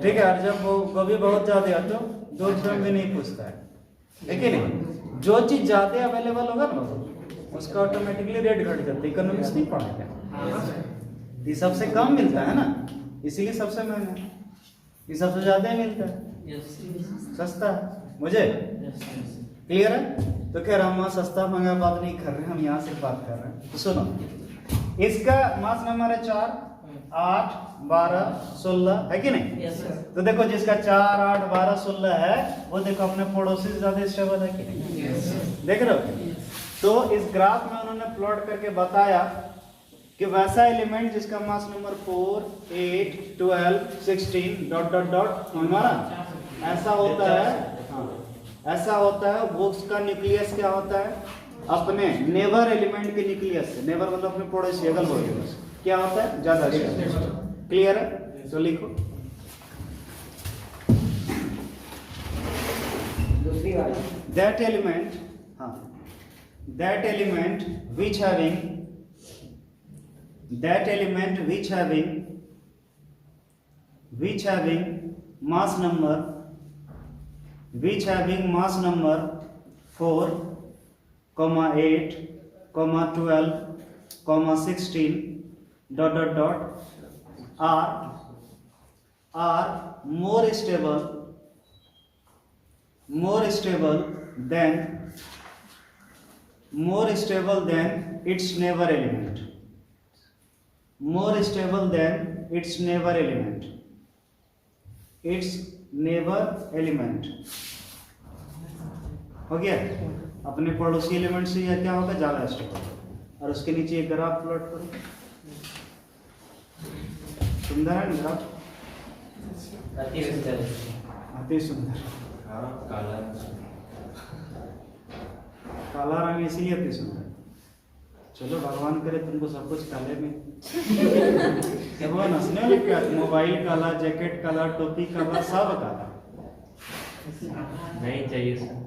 Speaker 1: ठीक है, और जब वो गोभी बहुत ज्यादा है तो 2 रुपये में भी नहीं पूछता है कि नहीं? जो चीज ज्यादा अवेलेबल होगा ना उसका ऑटोमेटिकली रेट घट जाता है। इकोनॉमिक्स नहीं पढ़ा क्या? ये सबसे कम मिलता है ना, इसीलिए सबसे महंगा, ये सबसे ज्यादा मिलता है, सस्ता है। मुझे क्लियर है? तो कह रहा हूँ सस्ता महंगा बात नहीं कर रहे, हम यहाँ से बात कर रहे हैं। तो सुनो, इसका मास नंबर है 4, 8, 12, 16 है कि नहीं? तो देखो जिसका 4, 8, 12, 16 है वो देखो अपने पड़ोसी से ज्यादा स्टेबल है कि नहीं? देख रहे हो? तो इस ग्राफ में उन्होंने प्लॉट करके बताया कि वैसा एलिमेंट जिसका mass number 4, 8, 12, 16 dot dot dot हमारा ऐसा होता है, हाँ, ऐसा होता है, वो उसका न्यूक्लियस क्या होता है? अपने नेबर एलिमेंट के न्यूक्लियस से, नेबर मतलब अपने पड़ोसी, अगल बगल, क्या होता है? ज्यादा। क्लियर है? तो लिखो
Speaker 6: दूसरी वाली,
Speaker 1: that element, हाँ, that element which having mass number 4, 8, 12, 16 dot dot dot are more stable than its neighbor element. More stable than its neighbor element. Its neighbor element. हो गया? अपने पड़ोसी एलिमेंट से यह क्या होगा? ज्यादा स्टेबल। और उसके नीचे एक ग्राफ प्लॉट करो, सुंदर है ना ग्राफ?
Speaker 3: अति सुंदर।
Speaker 1: अति सुंदर। काला रंग इसीलिए अति सुंदर। चलो भगवान करे तुमको सब कुछ काले में। भगवान हंसने वाले क्या? मोबाइल काला, जैकेट काला, टोपी काला, सब काला।
Speaker 5: नहीं चाहिए सर।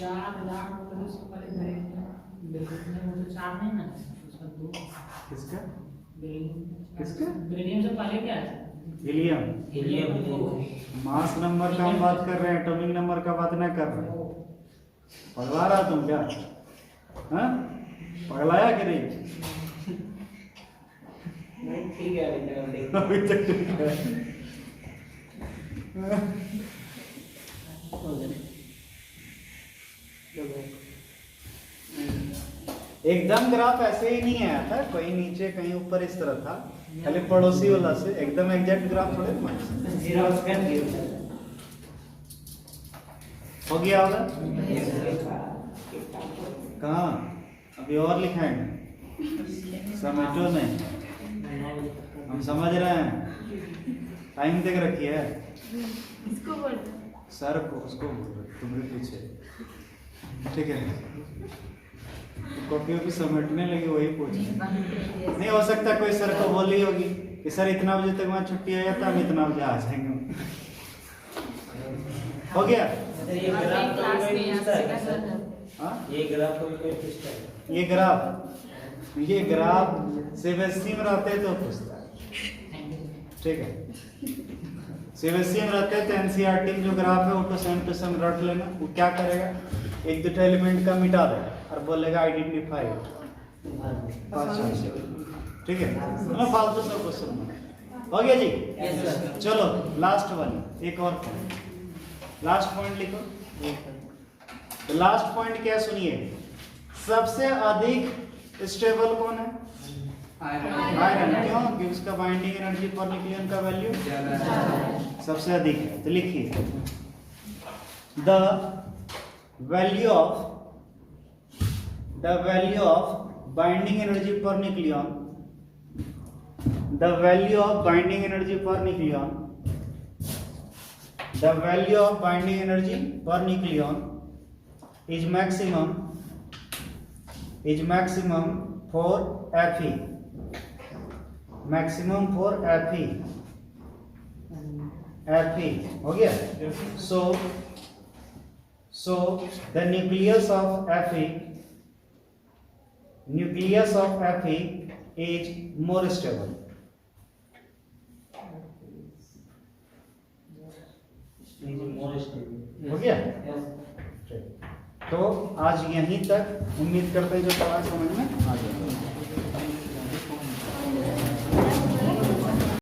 Speaker 2: 4 लाख मतलब उसको पहले भरेंगे बिल्कुल वो तो 4 नहीं ना उसका 2
Speaker 1: किसका
Speaker 2: बिल्कुल
Speaker 1: किसका?
Speaker 2: बिल्कुल से पहले क्या है
Speaker 1: हीलियम।
Speaker 4: हीलियम
Speaker 1: मास नंबर का हम बात कर रहे हैं, एटॉमिक नंबर का बात नहीं कर रहे हैं। पगला रहा तुम क्या? हाँ, पगलाया कि नहीं?
Speaker 4: नहीं ठीक है अभी तक हम देख
Speaker 1: अभी तक ठीक है। एकदम ग्राफ ऐसे ही नहीं आया था, कहीं नीचे कहीं ऊपर इस तरह था, खाली पड़ोसी वाला से एकदम एग्जैक्ट ग्राफ थोड़े ना।
Speaker 4: जीरो स्क्वायर जीरो
Speaker 1: हो गया होगा? कहाँ? अभी और लिखा है, समझो नहीं, हम समझ रहे हैं, टाइम तक रखी है।
Speaker 7: इसको बोल
Speaker 1: सर को उसको बोल रहे, तुम्हारे पीछे, ठीक है? कॉपी वॉपी समेटने लगी वही पूछ रहे। नहीं हो सकता कोई सर को बोली होगी कि सर इतना बजे तक वहाँ छुट्टी है तो हम इतना बजे आ जाएंगे। हो गया?
Speaker 4: ये ग्राफ तो
Speaker 7: क्लास
Speaker 4: कोई
Speaker 7: में
Speaker 4: पूछता है क्या
Speaker 7: आपसे
Speaker 4: सर?
Speaker 7: करना
Speaker 1: हाँ?
Speaker 4: ये ग्राफ को कोई पूछता है?
Speaker 1: ये ग्राफ सीबीएसई में रहते तो पूछता है, ठीक है? सीबीएसई में रहते तो एनसीईआरटी में जो ग्राफ है वो तो सेम रट लेना। वो क्या करेगा, एक दो एलिमेंट का मिटा देगा और बोलेगा आइडेंटिफाई, ठीक है? ना फालतू सब क्वेश्चन हो गया जी।
Speaker 3: Yes, sir.
Speaker 1: चलो लास्ट वन, एक और लास्ट पॉइंट लिखो। तो लास्ट पॉइंट क्या सुनिए, सबसे अधिक स्टेबल कौन है? आयरन। क्यों? कि उसका बाइंडिंग एनर्जी पर न्यूक्लियन का वैल्यू सबसे अधिक है। तो लिखिए, the value of binding energy per nucleon, the value of binding energy per nucleon, the value of binding energy per nucleon is maximum for Fe, maximum for Fe, हो गया? So the nucleus of Fe is more stable. हो गया? तो आज यहीं तक, उम्मीद करते हैं जो पढ़ा समझ में आ गया।